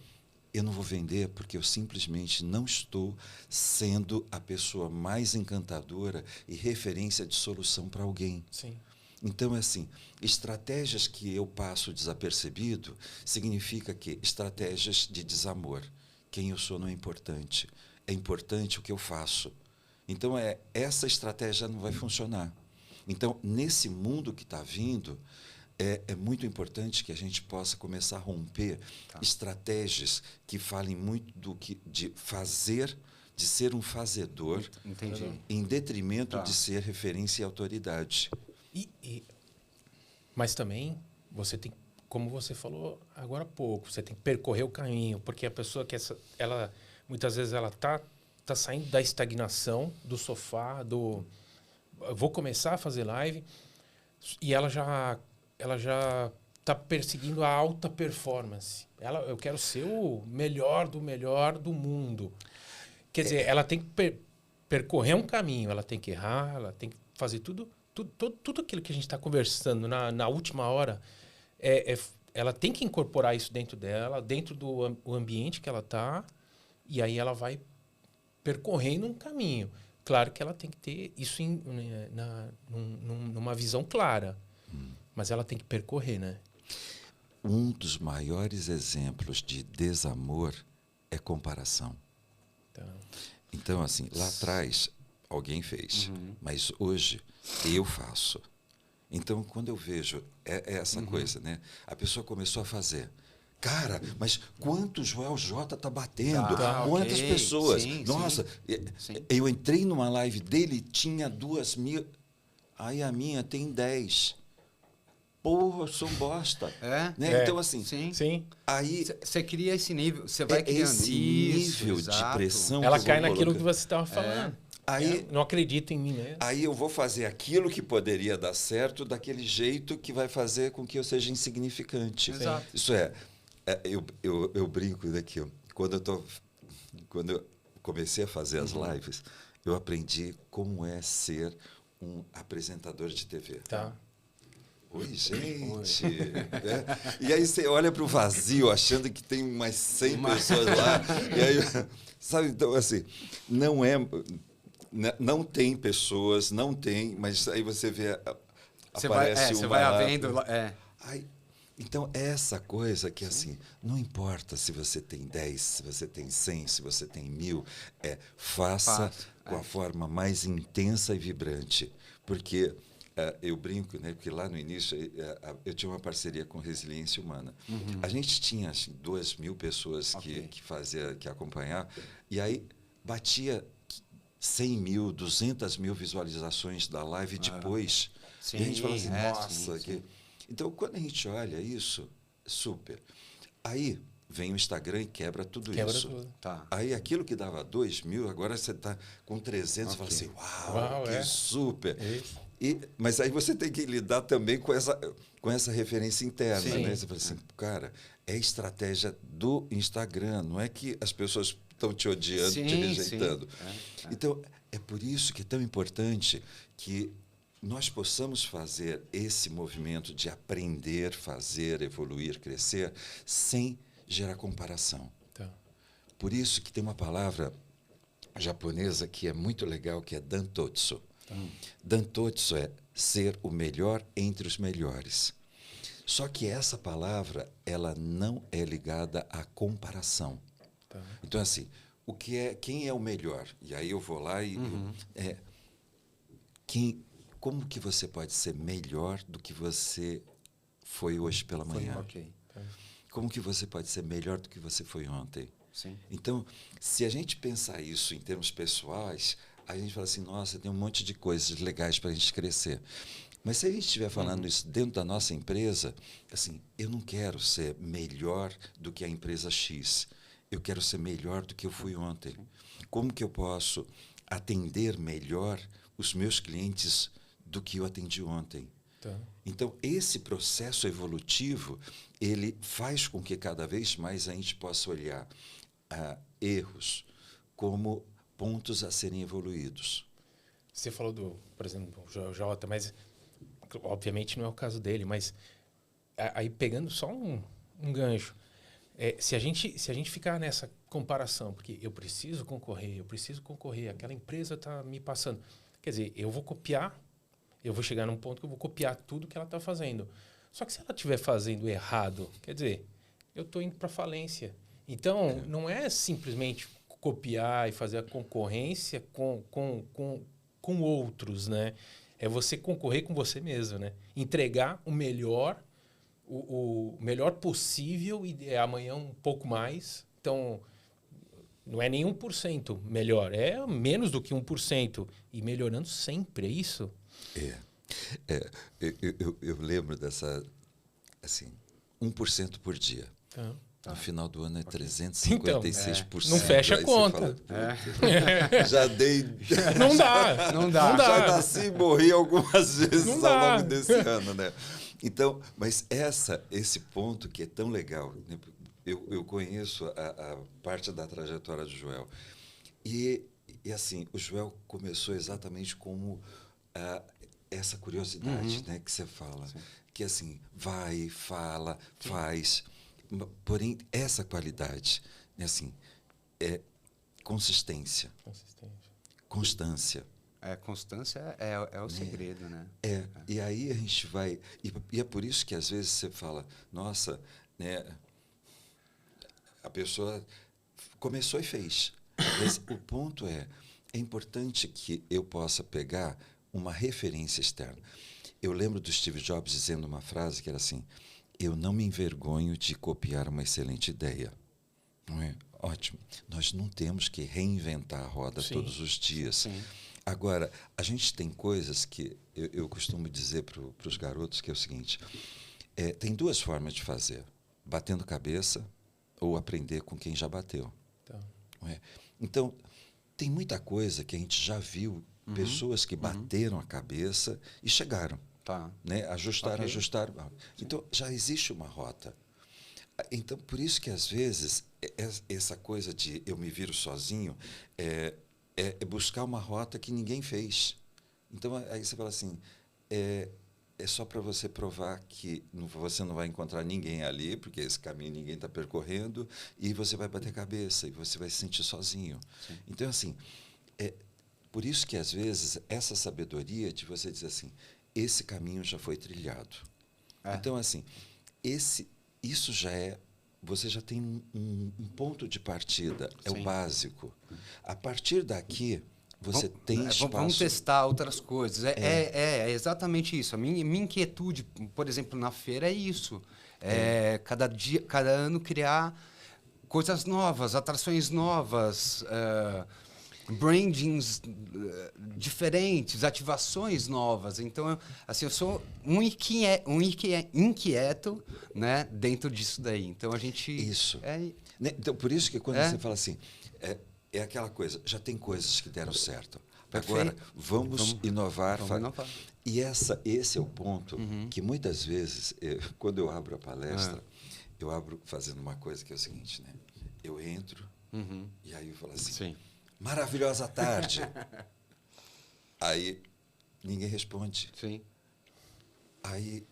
Eu não vou vender porque eu simplesmente não estou sendo a pessoa mais encantadora e referência de solução para alguém. Sim. Então, assim, estratégias que eu passo desapercebido significa que estratégias de desamor. Quem eu sou não é importante. É importante o que eu faço. Então, essa estratégia não vai funcionar. Então, nesse mundo que está vindo, é muito importante que a gente possa começar a romper estratégias que falem muito de fazer, de ser um fazedor, em detrimento de ser referência e autoridade. Mas também você tem, como você falou agora há pouco, você tem que percorrer o caminho, porque a pessoa que ela muitas vezes ela tá saindo da estagnação, do sofá, vou começar a fazer live, e ela já está perseguindo a alta performance. Eu quero ser o melhor do mundo. Quer dizer, ela tem que percorrer um caminho, ela tem que errar, ela tem que fazer tudo aquilo que a gente está conversando na última hora. Ela tem que incorporar isso dentro dela, dentro do ambiente que ela está, e aí ela vai percorrendo um caminho. Claro que ela tem que ter isso numa visão clara. Mas ela tem que percorrer, né? Um dos maiores exemplos de desamor é comparação. Então, assim, lá atrás alguém fez, mas hoje eu faço. Então, quando eu vejo essa coisa, né? A pessoa começou a fazer. Cara, mas quanto o Joel J está batendo? Quantas pessoas? Nossa, eu entrei numa live dele, tinha 2.000. Aí a minha tem 10. Porra, eu sou um bosta. Né? Então, assim, sim. Aí você cria esse nível, você vai criando esse nível de pressão. Ela cai naquilo que você estava falando. Aí, não acredito em mim mesmo. Aí eu vou fazer aquilo que poderia dar certo daquele jeito que vai fazer com que eu seja insignificante. Exato. Isso eu brinco daqui. Quando eu comecei a fazer as lives, eu aprendi como é ser um apresentador de TV. Tá. Oi, gente. Né? E aí você olha para o vazio achando que tem umas 100 pessoas lá. E aí, sabe, então, assim, não tem pessoas, não tem, mas aí você vê, aparece você uma vai lá. havendo... Aí, então, essa coisa que, assim, não importa se você tem 10, se você tem 100, se você tem 1000, faça com a forma mais intensa e vibrante. Porque eu brinco, né? Porque lá no início eu tinha uma parceria com Resiliência Humana. A gente tinha, assim, 2.000 pessoas que acompanhar, e aí batia 100 mil, 200 mil visualizações da live depois. Sim, e a gente fala assim, nossa... sim. Então, quando a gente olha isso, super. Aí vem o Instagram e quebra tudo isso. Tudo. Tá. Aí aquilo que dava 2.000, agora você está com 300, fala assim, uau, que super. Mas aí você tem que lidar também com essa referência interna. Sim. Né? Você fala assim, cara, é estratégia do Instagram, não é que as pessoas estão te odiando, te rejeitando. Então, é por isso que é tão importante que nós possamos fazer esse movimento de aprender, fazer, evoluir, crescer, sem gerar comparação. Tá. Por isso que tem uma palavra japonesa que é muito legal, que é dantotsu. Dantotsu é ser o melhor entre os melhores. Só que essa palavra, ela não é ligada à comparação. Tá. Então, assim, quem é o melhor? E aí eu vou lá e... Como que você pode ser melhor do que você foi hoje pela manhã? Como que você pode ser melhor do que você foi ontem? Sim. Então, se a gente pensar isso em termos pessoais, a gente fala assim, nossa, tem um monte de coisas legais para a gente crescer. Mas se a gente estiver falando isso dentro da nossa empresa, assim, eu não quero ser melhor do que a empresa X. Eu quero ser melhor do que eu fui ontem. Como que eu posso atender melhor os meus clientes do que eu atendi ontem? Tá. Então, esse processo evolutivo, ele faz com que cada vez mais a gente possa olhar erros como pontos a serem evoluídos. Você falou por exemplo, o Jota, mas obviamente não é o caso dele, mas aí pegando só um gancho, se a gente ficar nessa comparação, porque eu preciso concorrer, aquela empresa está me passando, quer dizer, eu vou chegar num ponto que eu vou copiar tudo que ela está fazendo. Só que se ela estiver fazendo errado, quer dizer, eu estou indo para falência. Então, não é simplesmente copiar e fazer a concorrência com outros, né? É você concorrer com você mesmo, né? Entregar o melhor possível e amanhã um pouco mais. Então, não é nem 1% melhor, é menos do que 1%. E melhorando sempre, é isso? Eu lembro dessa, assim, 1% por dia. Tá. No final do ano é 356%. Então, não fecha a conta. Já dei... Não dá. Já nasci e morri algumas vezes Não ao dá. longo desse ano, né? Então, mas esse ponto que é tão legal, né? Eu conheço a parte da trajetória do Joel. E assim, o Joel começou exatamente como essa curiosidade, né, que você fala. Sim. Que assim, vai, fala, faz... Porém, essa qualidade, assim, é consistência. Constância. Constância é o segredo, né? E aí a gente vai... E é por isso que, às vezes, você fala, nossa, né, a pessoa começou e fez. Mas o ponto é importante que eu possa pegar uma referência externa. Eu lembro do Steve Jobs dizendo uma frase que era assim... Eu não me envergonho de copiar uma excelente ideia. Não é? Ótimo. Nós não temos que reinventar a roda todos os dias. Sim. Agora, a gente tem coisas que eu costumo dizer para os garotos que é o seguinte, tem duas formas de fazer. Batendo cabeça ou aprender com quem já bateu. Tá. Não é? Então, tem muita coisa que a gente já viu, pessoas que bateram a cabeça e chegaram. Tá. Né? Ajustaram. Então, já existe uma rota. Então, por isso que, às vezes, essa coisa de eu me viro sozinho é buscar uma rota que ninguém fez. Então, aí você fala assim, é só para você provar que você não vai encontrar ninguém ali, porque esse caminho ninguém está percorrendo, e você vai bater cabeça, e você vai se sentir sozinho. Sim. Então, assim, por isso que, às vezes, essa sabedoria de você dizer assim, esse caminho já foi trilhado. Então, assim, isso já você já tem um ponto de partida, é o básico. A partir daqui, você tem espaço. Vamos testar outras coisas. É exatamente isso. A minha inquietude, por exemplo, na feira é isso. Cada ano criar coisas novas, atrações novas, brandings diferentes, ativações novas. Então, assim, eu sou um inquieto, né, dentro disso daí. Então, a gente... Isso. Então, por isso que quando você fala assim, é aquela coisa, já tem coisas que deram certo. Perfeito. Agora, vamos inovar. Vamos inovar. E esse é o ponto que, muitas vezes, quando eu abro a palestra, eu abro fazendo uma coisa que é o seguinte, né? Eu entro e aí eu falo assim... Sim. Maravilhosa tarde. Aí ninguém responde. Sim. Aí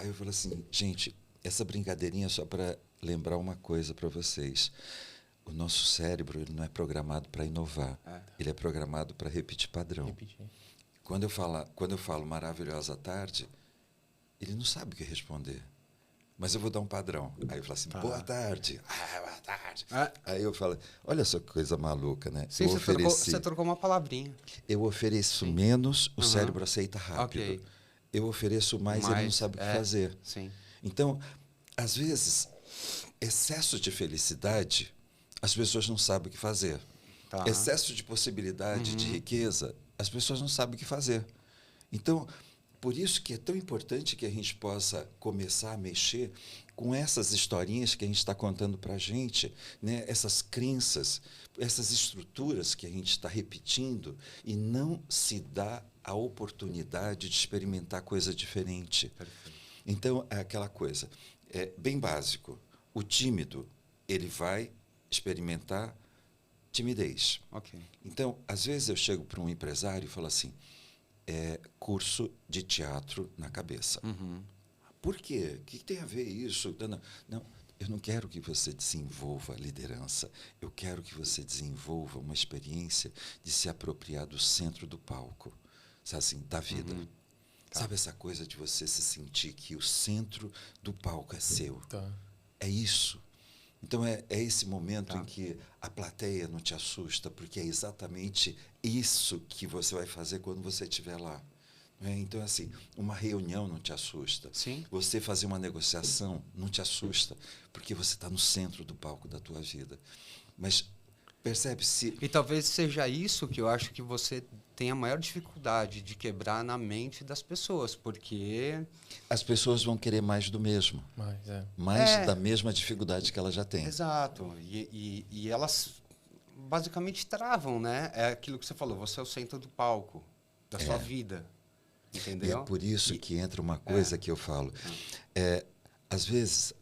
eu falo assim, gente, essa brincadeirinha é só para lembrar uma coisa para vocês. O nosso cérebro ele não é programado para inovar. Ele é programado para repetir padrão. Quando eu falo maravilhosa tarde, ele não sabe o que responder. Mas eu vou dar um padrão. Aí eu falo assim, boa tarde. Boa tarde. Aí eu falo, olha só que coisa maluca, né? Sim, você trocou uma palavrinha. Eu ofereço menos, o cérebro aceita rápido. Okay. Eu ofereço mais, ele não sabe o que fazer. Sim. Então, às vezes, excesso de felicidade, as pessoas não sabem o que fazer. Excesso de possibilidade, de riqueza, as pessoas não sabem o que fazer. Então, por isso que é tão importante que a gente possa começar a mexer com essas historinhas que a gente está contando para a gente, né? Essas crenças, essas estruturas que a gente está repetindo e não se dá a oportunidade de experimentar coisa diferente. Perfeito. Então, é aquela coisa, é bem básico. O tímido, ele vai experimentar timidez. Okay. Então, às vezes eu chego para um empresário e falo assim, curso de teatro na cabeça. Por quê? O que tem a ver isso? Não, eu não quero que você desenvolva liderança. Eu quero que você desenvolva uma experiência de se apropriar do centro do palco, sabe assim, da vida. Sabe essa coisa de você se sentir que o centro do palco é seu? É isso. Então, é esse momento em que a plateia não te assusta, porque é exatamente isso que você vai fazer quando você estiver lá. Então, assim, uma reunião não te assusta. Sim. Você fazer uma negociação não te assusta, porque você está no centro do palco da tua vida. Mas, percebe-se... E talvez seja isso que eu acho que você tem a maior dificuldade de quebrar na mente das pessoas, porque... As pessoas vão querer mais do mesmo. Mais da mesma dificuldade que ela já tem. Exato. E elas basicamente travam, né? É aquilo que você falou, você é o centro do palco da sua vida. Entendeu? E é por isso que entra uma coisa que eu falo. Às vezes,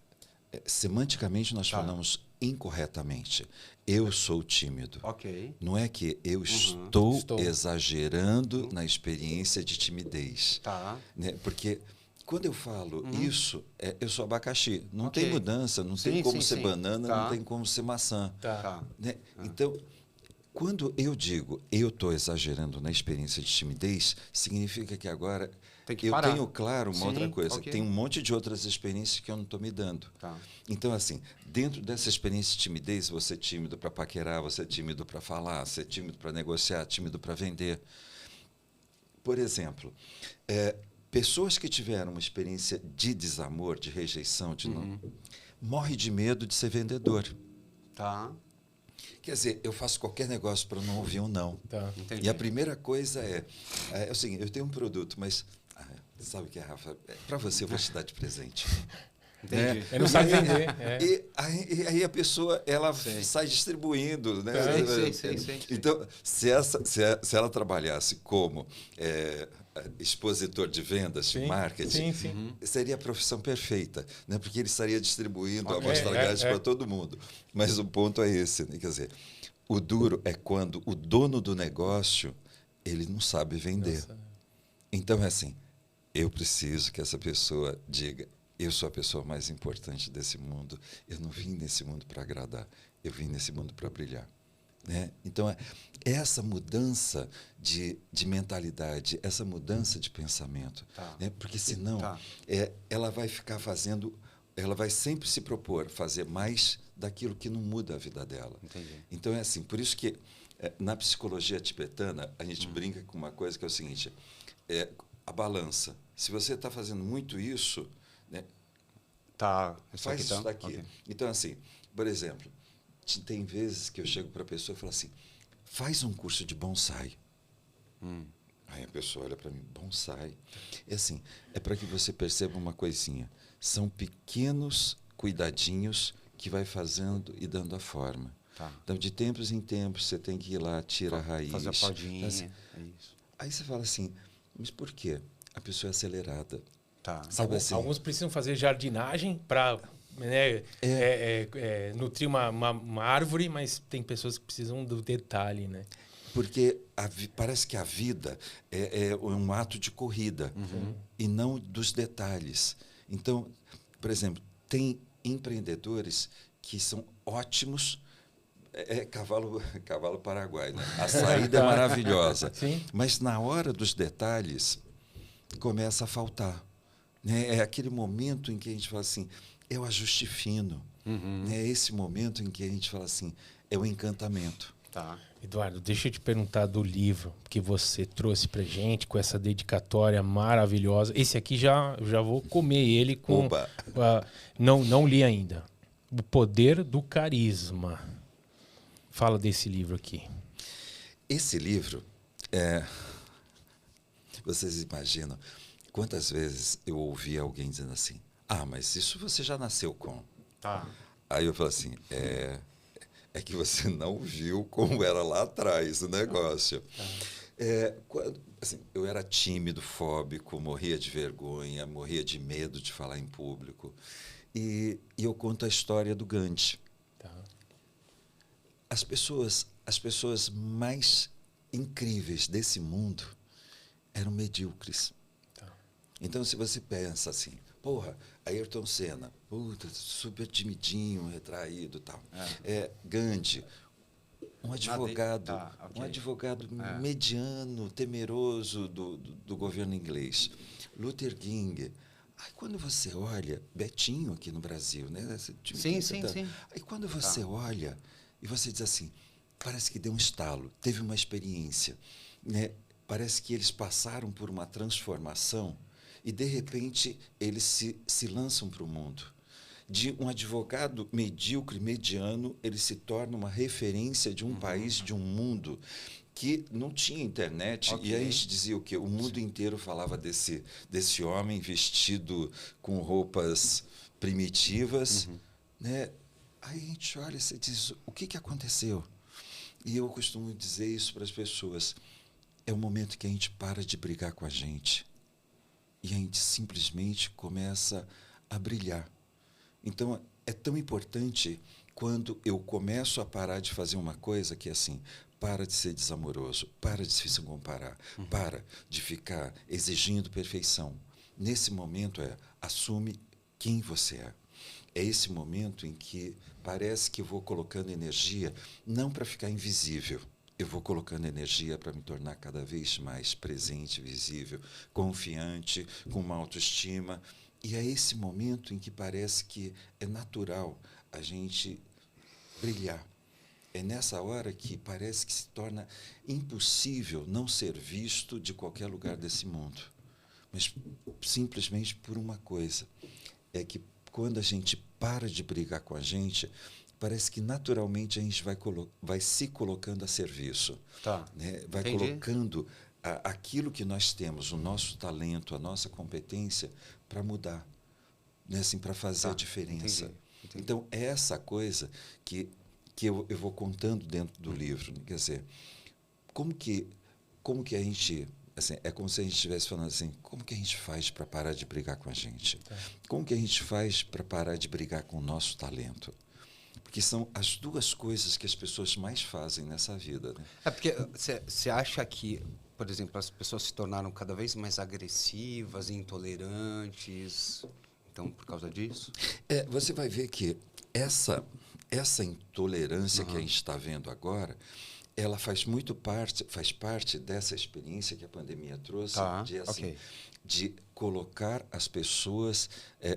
semanticamente, nós falamos incorretamente. Eu sou tímido. Ok. Não é que eu estou exagerando na experiência de timidez. Né? Porque quando eu falo isso, eu sou abacaxi. Não tem mudança, não tem como ser banana, não tem como ser maçã. Né? Então, quando eu digo eu estou exagerando na experiência de timidez, significa que agora eu tenho claro uma outra coisa. Tem um monte de outras experiências que eu não estou me dando. Então, assim, dentro dessa experiência de timidez, você é tímido para paquerar, você é tímido para falar, você é tímido para negociar, tímido para vender. Por exemplo, pessoas que tiveram uma experiência de desamor, de rejeição, morrem de medo de ser vendedor. Quer dizer, eu faço qualquer negócio para não ouvir um não. E a primeira coisa é o seguinte, eu tenho um produto, mas sabe o que é, Rafa? Para você eu vou te dar de presente. Entendi. Eu não sabe vender. E aí a pessoa ela sai distribuindo. Né? Sei. Então, se ela trabalhasse como expositor de vendas, de marketing, seria a profissão perfeita, né? Porque ele estaria distribuindo a amostra grátis para todo mundo. Mas o ponto é esse. Né? Quer dizer, o duro é quando o dono do negócio ele não sabe vender. Nossa. Então, é assim, eu preciso que essa pessoa diga, eu sou a pessoa mais importante desse mundo, eu não vim nesse mundo para agradar, eu vim nesse mundo para brilhar. Né? Então, essa mudança de mentalidade, essa mudança de pensamento, né? Porque senão ela vai ficar fazendo, ela vai sempre se propor fazer mais daquilo que não muda a vida dela. Entendi. Então, é assim, por isso que na psicologia tibetana, a gente brinca com uma coisa que é o seguinte, a balança. Se você está fazendo muito isso, né, faz isso daqui. Okay. Então, assim, por exemplo, tem vezes que eu chego para a pessoa e falo assim, faz um curso de bonsai. Aí a pessoa olha para mim, bonsai. É assim, é para que você perceba uma coisinha. São pequenos cuidadinhos que vai fazendo e dando a forma. Então, de tempos em tempos, você tem que ir lá, tira a raiz. Fazer a podinha, assim, é isso. Aí você fala assim, mas por quê? A pessoa é acelerada. Sabe assim? Alguns precisam fazer jardinagem para nutrir uma árvore, mas tem pessoas que precisam do detalhe, né? Porque parece que a vida é um ato de corrida e não dos detalhes. Então, por exemplo, tem empreendedores que são ótimos. Cavalo paraguai, né? A saída é maravilhosa. Sim. Mas na hora dos detalhes, começa a faltar. Né? É aquele momento em que a gente fala assim, é o ajuste fino. É esse momento em que a gente fala assim, é o encantamento. Eduardo, deixa eu te perguntar do livro que você trouxe pra gente, com essa dedicatória maravilhosa. Esse aqui já vou comer ele com... não li ainda. O Poder do Carisma. Fala desse livro aqui. Esse livro, vocês imaginam quantas vezes eu ouvi alguém dizendo assim, mas isso você já nasceu com. Aí eu falo assim, é que você não viu como era lá atrás o negócio. Assim, eu era tímido, fóbico, morria de vergonha, morria de medo de falar em público. E eu conto a história do Gandhi. As pessoas mais incríveis desse mundo eram medíocres. Então, se você pensa assim, Ayrton Senna, super timidinho, retraído e tal. Gandhi, um advogado, um advogado mediano, temeroso do governo inglês. Luther King. Aí quando você olha, Betinho aqui no Brasil, né? Sim. Aí quando você olha e você diz assim, parece que deu um estalo, teve uma experiência, né? Parece que eles passaram por uma transformação e, de repente, eles se lançam para o mundo. De um advogado medíocre, mediano, ele se torna uma referência de um país, de um mundo que não tinha internet. E a gente dizia o quê? O mundo inteiro falava desse homem vestido com roupas primitivas. Né? Aí a gente olha e você diz, o que aconteceu? E eu costumo dizer isso para as pessoas. É o momento que a gente para de brigar com a gente. E a gente simplesmente começa a brilhar. Então, é tão importante quando eu começo a parar de fazer uma coisa que é assim, para de ser desamoroso, para de se comparar, para de ficar exigindo perfeição. Nesse momento assume quem você é. É esse momento em que parece que eu vou colocando energia, não para ficar invisível, eu vou colocando energia para me tornar cada vez mais presente, visível, confiante, com uma autoestima. E é esse momento em que parece que é natural a gente brilhar. É nessa hora que parece que se torna impossível não ser visto de qualquer lugar desse mundo. Mas simplesmente por uma coisa, é que quando a gente para de brigar com a gente, parece que naturalmente a gente vai se colocando a serviço. Né? Vai colocando aquilo que nós temos, o nosso talento, a nossa competência, para mudar, né? Assim, para fazer a diferença. Entendi. Então, é essa coisa que eu vou contando dentro do livro. Quer dizer, como que a gente... Assim, é como se a gente estivesse falando assim, como que a gente faz para parar de brigar com a gente? Como que a gente faz para parar de brigar com o nosso talento? Porque são as duas coisas que as pessoas mais fazem nessa vida. Né? Porque você acha que por exemplo, as pessoas se tornaram cada vez mais agressivas, intolerantes. Então, por causa disso? Você vai ver que essa intolerância que a gente está vendo agora, ela faz parte dessa experiência que a pandemia trouxe, de colocar as pessoas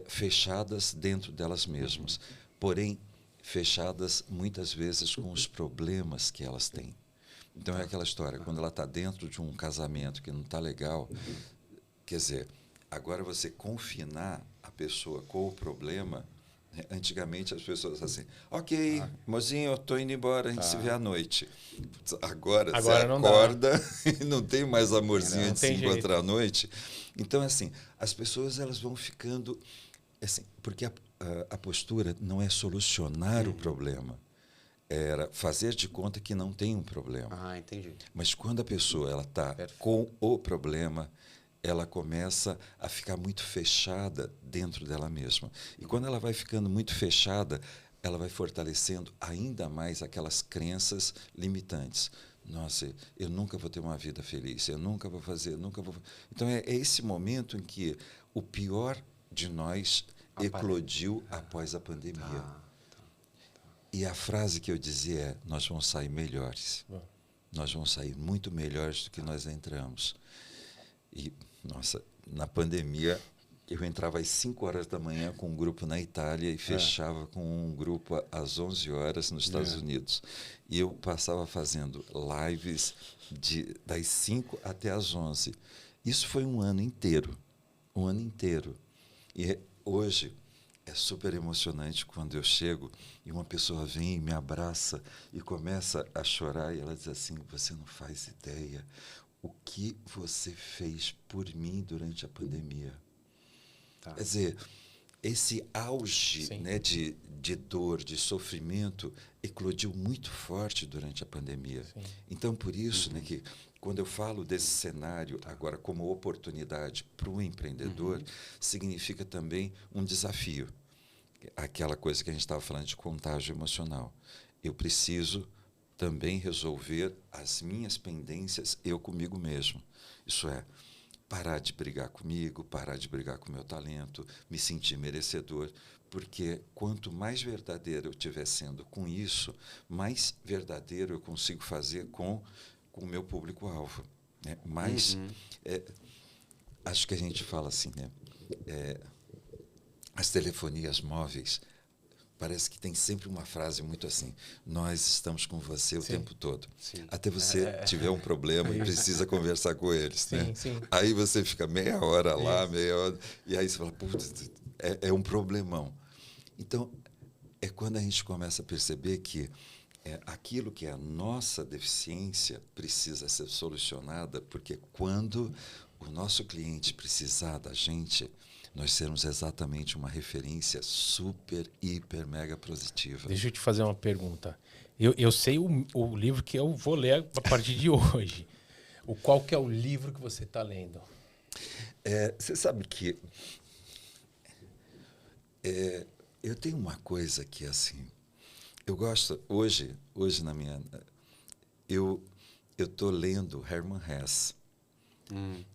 fechadas dentro delas mesmas, porém fechadas muitas vezes com os problemas que elas têm. Então é aquela história, quando ela está dentro de um casamento que não está legal, quer dizer, agora você confinar a pessoa com o problema. Antigamente as pessoas assim, ok, mozinho, eu estou indo embora, a gente se vê à noite. Agora você acorda e não tem mais amorzinho de se encontrar à noite. Então, assim, as pessoas elas vão ficando... Assim, porque a postura não é solucionar o problema, era fazer de conta que não tem um problema. Entendi. Mas quando a pessoa ela está com o problema, ela começa a ficar muito fechada dentro dela mesma. E quando ela vai ficando muito fechada, ela vai fortalecendo ainda mais aquelas crenças limitantes. Nossa, eu nunca vou ter uma vida feliz, eu nunca vou fazer, nunca vou... Então, é esse momento em que o pior de nós eclodiu após a pandemia. E a frase que eu dizia é, nós vamos sair melhores. Nós vamos sair muito melhores do que nós entramos. E, nossa, na pandemia, eu entrava às 5 horas da manhã com um grupo na Itália e fechava com um grupo às 11 horas nos Estados Unidos. E eu passava fazendo lives das 5 até às 11. Isso foi um ano inteiro. Um ano inteiro. E hoje é super emocionante quando eu chego e uma pessoa vem e me abraça e começa a chorar e ela diz assim, você não faz ideia o que você fez por mim durante a pandemia. Quer dizer, esse auge, né, de dor, de sofrimento, eclodiu muito forte durante a pandemia. Então, por isso, né, que quando eu falo desse cenário agora como oportunidade para o empreendedor, significa também um desafio. Aquela coisa que a gente estava falando de contágio emocional. Eu preciso também resolver as minhas pendências eu comigo mesmo. Isso é, parar de brigar comigo, parar de brigar com o meu talento, me sentir merecedor, porque quanto mais verdadeiro eu estiver sendo com isso, mais verdadeiro eu consigo fazer com o meu público-alvo. Né? Mas, acho que a gente fala assim, né? As telefonias móveis, parece que tem sempre uma frase muito assim, nós estamos com você o tempo todo. Até você tiver um problema e precisa conversar com eles. Né? Aí você fica meia hora lá, meia hora, e aí você fala, putz, é um problemão. Então, é quando a gente começa a perceber que aquilo que é a nossa deficiência precisa ser solucionada, porque quando o nosso cliente precisar da gente, nós sermos exatamente uma referência super, hiper, mega positiva. Deixa eu te fazer uma pergunta. Eu sei o livro que eu vou ler a partir de hoje. Qual que é o livro que você está lendo? Você sabe que eu tenho uma coisa que, assim, eu gosto, hoje na minha... Eu estou lendo Hermann Hesse.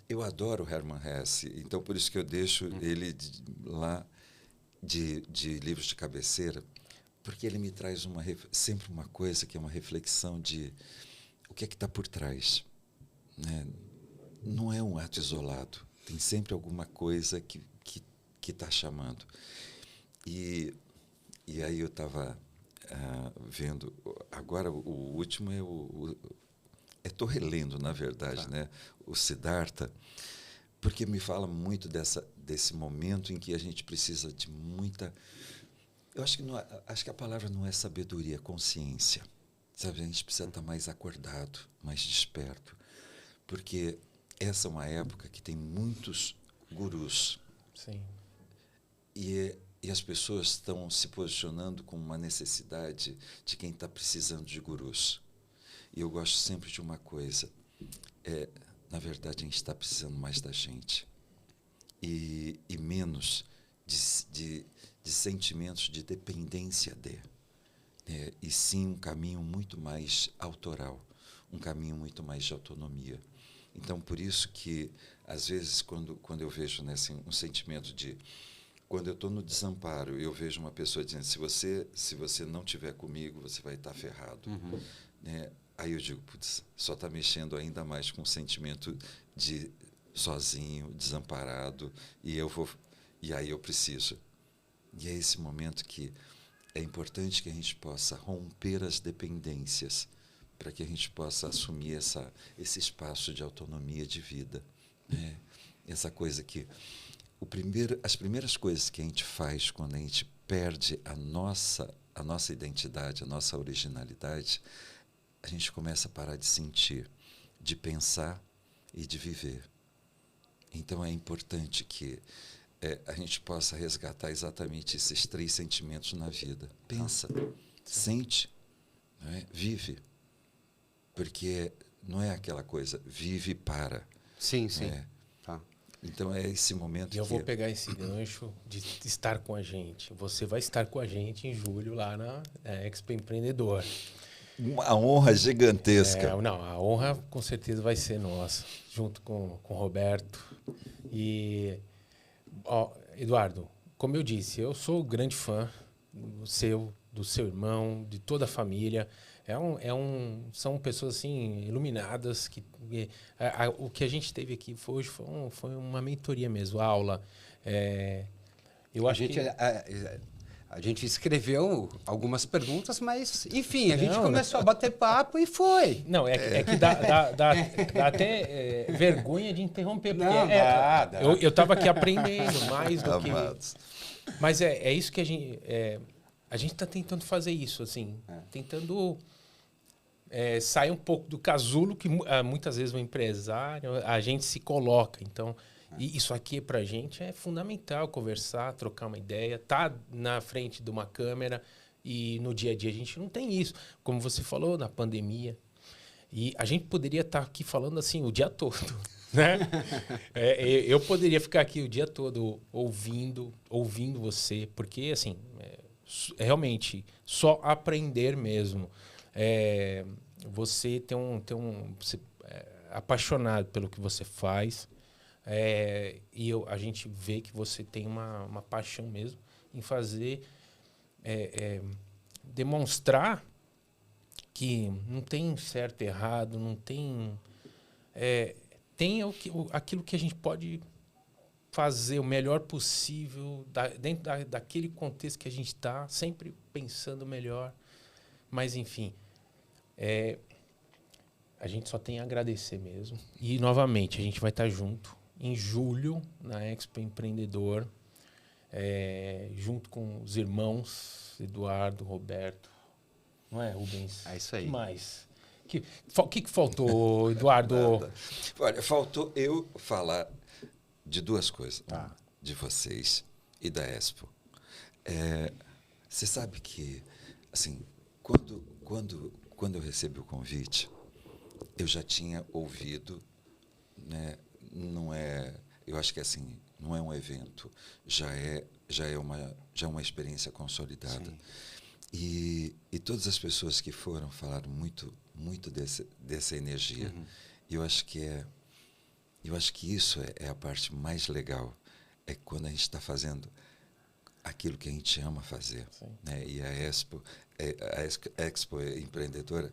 Eu adoro Hermann Hesse, então por isso que eu deixo ele lá de livros de cabeceira, porque ele me traz sempre uma coisa que é uma reflexão de o que é que está por trás. Né? Não é um ato isolado, tem sempre alguma coisa que está chamando. E aí eu estava vendo, agora o último é estou relendo, na verdade, né, o Siddhartha, porque me fala muito desse momento em que a gente precisa de muita... Eu acho que a palavra não é sabedoria, é consciência. Sabe? A gente precisa estar mais acordado, mais desperto, porque essa é uma época que tem muitos gurus. Sim. E as pessoas estão se posicionando com uma necessidade de quem está precisando de gurus. E eu gosto sempre de uma coisa, na verdade, a gente está precisando mais da gente e menos de sentimentos de dependência e sim um caminho muito mais autoral, um caminho muito mais de autonomia. Então, por isso que, às vezes, quando eu vejo, né, assim, um sentimento de... Quando eu estou no desamparo, eu vejo uma pessoa dizendo, se você não estiver comigo, você vai estar ferrado. Né? Aí eu digo, putz, só está mexendo ainda mais com o sentimento de sozinho, desamparado, e aí eu preciso. E é esse momento que é importante que a gente possa romper as dependências para que a gente possa assumir esse espaço de autonomia de vida. Né? Essa coisa que... as primeiras coisas que a gente faz quando a gente perde a nossa identidade, a nossa originalidade, a gente começa a parar de sentir, de pensar e de viver. Então é importante que a gente possa resgatar exatamente esses 3 sentimentos na vida. Pensa, sente, né? Vive. Porque não é aquela coisa, vive para. Sim, sim. Né? Então é esse momento eu vou pegar esse gancho de estar com a gente. Você vai estar com a gente em julho lá na Expo Empreendedor. Uma honra gigantesca. Não, a honra com certeza vai ser nossa, junto com o Roberto. E, Eduardo, como eu disse, eu sou grande fã do seu irmão, de toda a família. São pessoas assim iluminadas o que a gente teve aqui hoje foi uma mentoria mesmo, aula. A gente escreveu algumas perguntas, mas enfim, a gente começou a bater papo e foi. Não, é que dá até vergonha de interromper, porque dá. Eu estava aqui aprendendo mais do que. Amados. Mas é isso que a gente está tentando fazer isso, assim, tentando sair um pouco do casulo que muitas vezes o empresário, a gente se coloca. Então, isso aqui para a gente é fundamental, conversar, trocar uma ideia, estar na frente de uma câmera, e no dia a dia a gente não tem isso. Como você falou, na pandemia. E a gente poderia estar aqui falando assim o dia todo. Né? Eu poderia ficar aqui o dia todo ouvindo você, porque assim, realmente só aprender mesmo. Você você é apaixonado pelo que você faz, e a gente vê que você tem uma paixão mesmo em fazer, demonstrar que não tem certo e errado, não tem... tem aquilo que a gente pode fazer o melhor possível dentro daquele contexto que a gente está, sempre pensando melhor. Mas, enfim, a gente só tem a agradecer mesmo. E, novamente, a gente vai estar junto em julho, na Expo Empreendedor, junto com os irmãos Eduardo, Roberto. Não é, Rubens? É isso aí. O que mais? O que faltou, Eduardo? Olha, faltou eu falar de 2 coisas. De vocês e da Expo. Você sabe que, assim, quando eu recebi o convite, eu já tinha ouvido, né? Eu acho que assim, não é um evento, já é uma experiência consolidada. E todas as pessoas que foram falaram muito dessa energia. E eu acho que isso é a parte mais legal, é quando a gente está fazendo aquilo que a gente ama fazer, né? E a Expo Empreendedora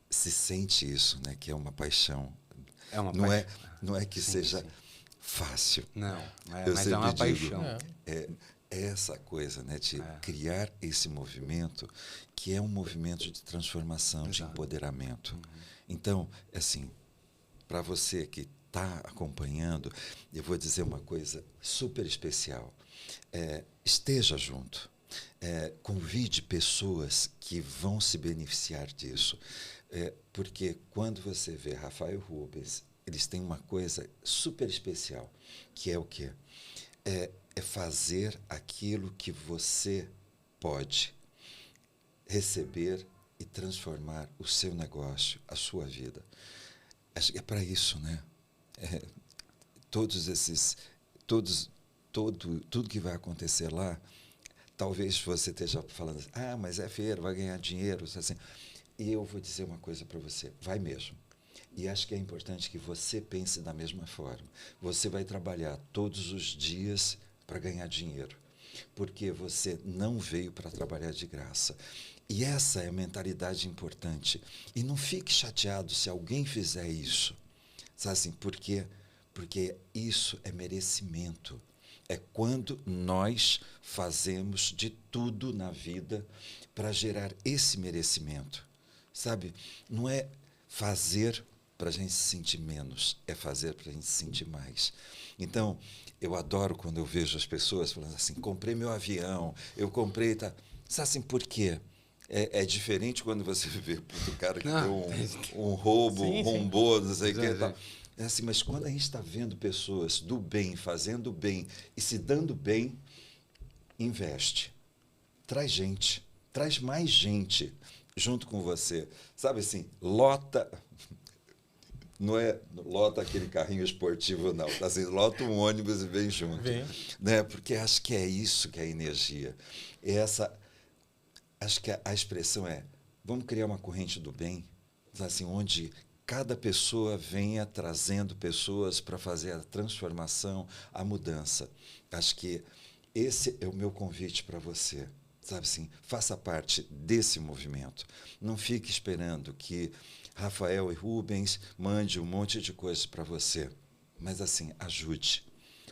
se sente isso, né? Que é uma paixão. Não é que seja fácil. Não, mas é uma paixão. É essa coisa, né, de criar esse movimento, que é um movimento de transformação, de empoderamento. Então, assim, para você que está acompanhando, eu vou dizer uma coisa super especial. Esteja junto. Convide pessoas que vão se beneficiar disso. Porque quando você vê Rafael Rubens, eles têm uma coisa super especial, que é o quê? É fazer aquilo que você pode receber e transformar o seu negócio, a sua vida. Acho que é para isso, né? Tudo que vai acontecer lá, talvez você esteja falando mas é feira, vai ganhar dinheiro, assim. E eu vou dizer uma coisa para você, vai mesmo. E acho que é importante que você pense da mesma forma. Você vai trabalhar todos os dias para ganhar dinheiro, porque você não veio para trabalhar de graça. E essa é a mentalidade importante. E não fique chateado se alguém fizer isso. Sabe assim, por quê? Porque isso é merecimento. É quando nós fazemos de tudo na vida para gerar esse merecimento. Sabe? Não é fazer para a gente se sentir menos, é fazer para a gente se sentir mais. Então, eu adoro quando eu vejo as pessoas falando assim, comprei meu avião, eu comprei... Tá. Sabe assim, por quê? É diferente quando você vê o cara que deu um roubo, rombou, não sei o que. Tá. É assim, mas quando a gente está vendo pessoas do bem, fazendo bem e se dando bem, investe. Traz gente, traz mais gente junto com você. Sabe assim, lota... Não é lota aquele carrinho esportivo, não. Assim, lota um ônibus e vem junto. Né? Porque acho que é isso que é a energia. Acho que a expressão é, vamos criar uma corrente do bem, assim, onde cada pessoa venha trazendo pessoas para fazer a transformação, a mudança. Acho que esse é o meu convite para você. Sabe assim, faça parte desse movimento. Não fique esperando que Rafael e Rubens mande um monte de coisas para você. Mas assim, ajude.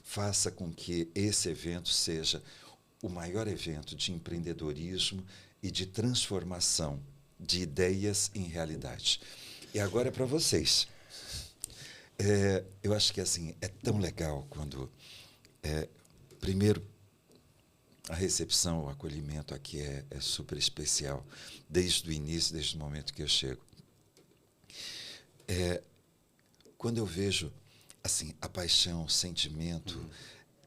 Faça com que esse evento seja o maior evento de empreendedorismo e de transformação de ideias em realidade. E agora é para vocês. Eu acho que assim, é tão legal quando... primeiro, a recepção, o acolhimento aqui é super especial, desde o início, desde o momento que eu chego. Quando eu vejo assim, a paixão, o sentimento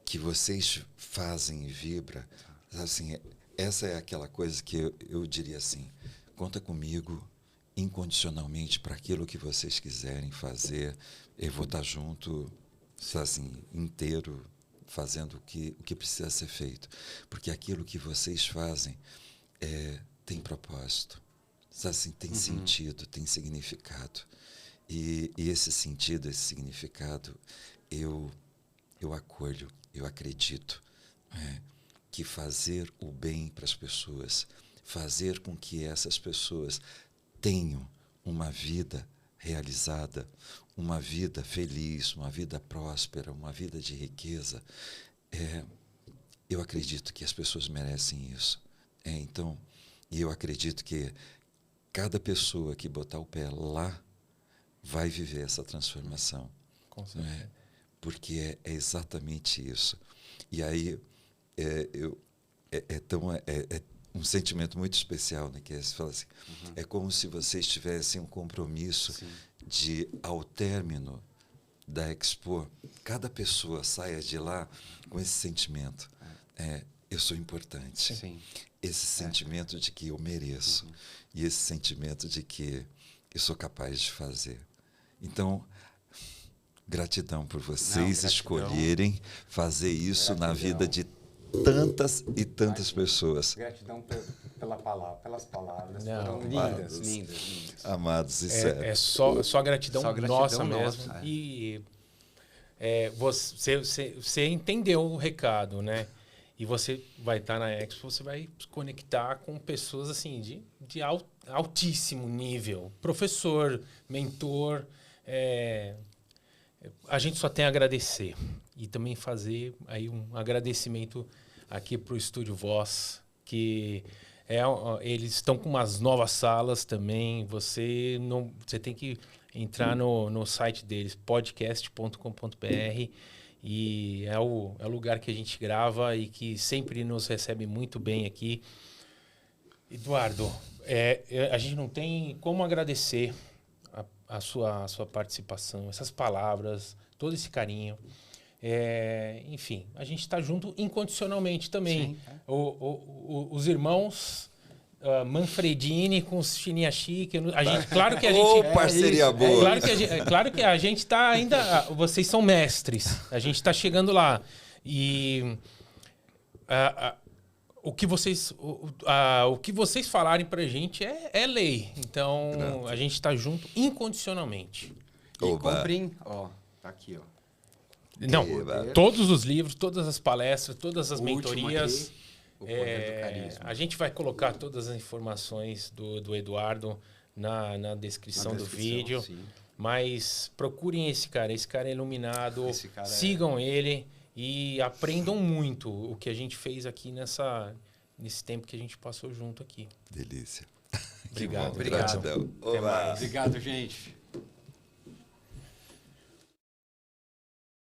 que vocês fazem e vibra, assim, essa é aquela coisa que eu diria assim, conta comigo incondicionalmente para aquilo que vocês quiserem fazer, eu vou estar junto, assim, inteiro, fazendo o que precisa ser feito. Porque aquilo que vocês fazem tem propósito, assim, tem sentido, tem significado. E esse sentido, esse significado, eu acolho, eu acredito que fazer o bem para as pessoas, fazer com que essas pessoas tenham uma vida realizada, uma vida feliz, uma vida próspera, uma vida de riqueza, eu acredito que as pessoas merecem isso. Então, e eu acredito que cada pessoa que botar o pé lá vai viver essa transformação. Com certeza. Porque é exatamente isso. E aí é um sentimento muito especial, né? Que é, você fala assim, é como se vocês tivessem um compromisso de, ao término da Expo, cada pessoa saia de lá com esse sentimento. Eu sou importante. Sim. Esse sentimento de que eu mereço. E esse sentimento de que eu sou capaz de fazer. Então, gratidão por vocês escolherem fazer isso na vida de tantas e tantas pessoas. Gratidão pelas palavras. Não, foram lindas. Amados, isso é só gratidão, nossa mesmo. E você entendeu o recado, né? E você vai estar na Expo, você vai se conectar com pessoas assim de altíssimo nível. Professor, mentor. A gente só tem a agradecer. E também fazer aí um agradecimento aqui para o Estúdio Voz, que eles estão com umas novas salas também. Você tem que entrar no site deles, podcast.com.br. E é o lugar que a gente grava e que sempre nos recebe muito bem aqui. Eduardo, a gente não tem como agradecer a sua participação, essas palavras, todo esse carinho. Enfim, a gente está junto incondicionalmente também. Os irmãos Manfredini com os Chininha Chique. Claro que a gente... parceria boa! Claro que a gente está ainda... Vocês são mestres. A gente está chegando lá. E o que vocês falarem para a gente é lei. Então, a gente está junto incondicionalmente. E Oba. comprem, ó, tá aqui, ó. Não, Eba. todos os livros, todas as palestras, todas as O último mentorias. aqui, o Poder do Carisma. A gente vai colocar todas as informações do Eduardo na descrição do vídeo. Sim. Mas procurem esse cara é iluminado. Esse cara sigam ele e aprendam muito o que a gente fez aqui nesse tempo que a gente passou junto aqui. Delícia. Obrigado. Obrigado. Gratidão. Até Oba. mais. Obrigado, gente.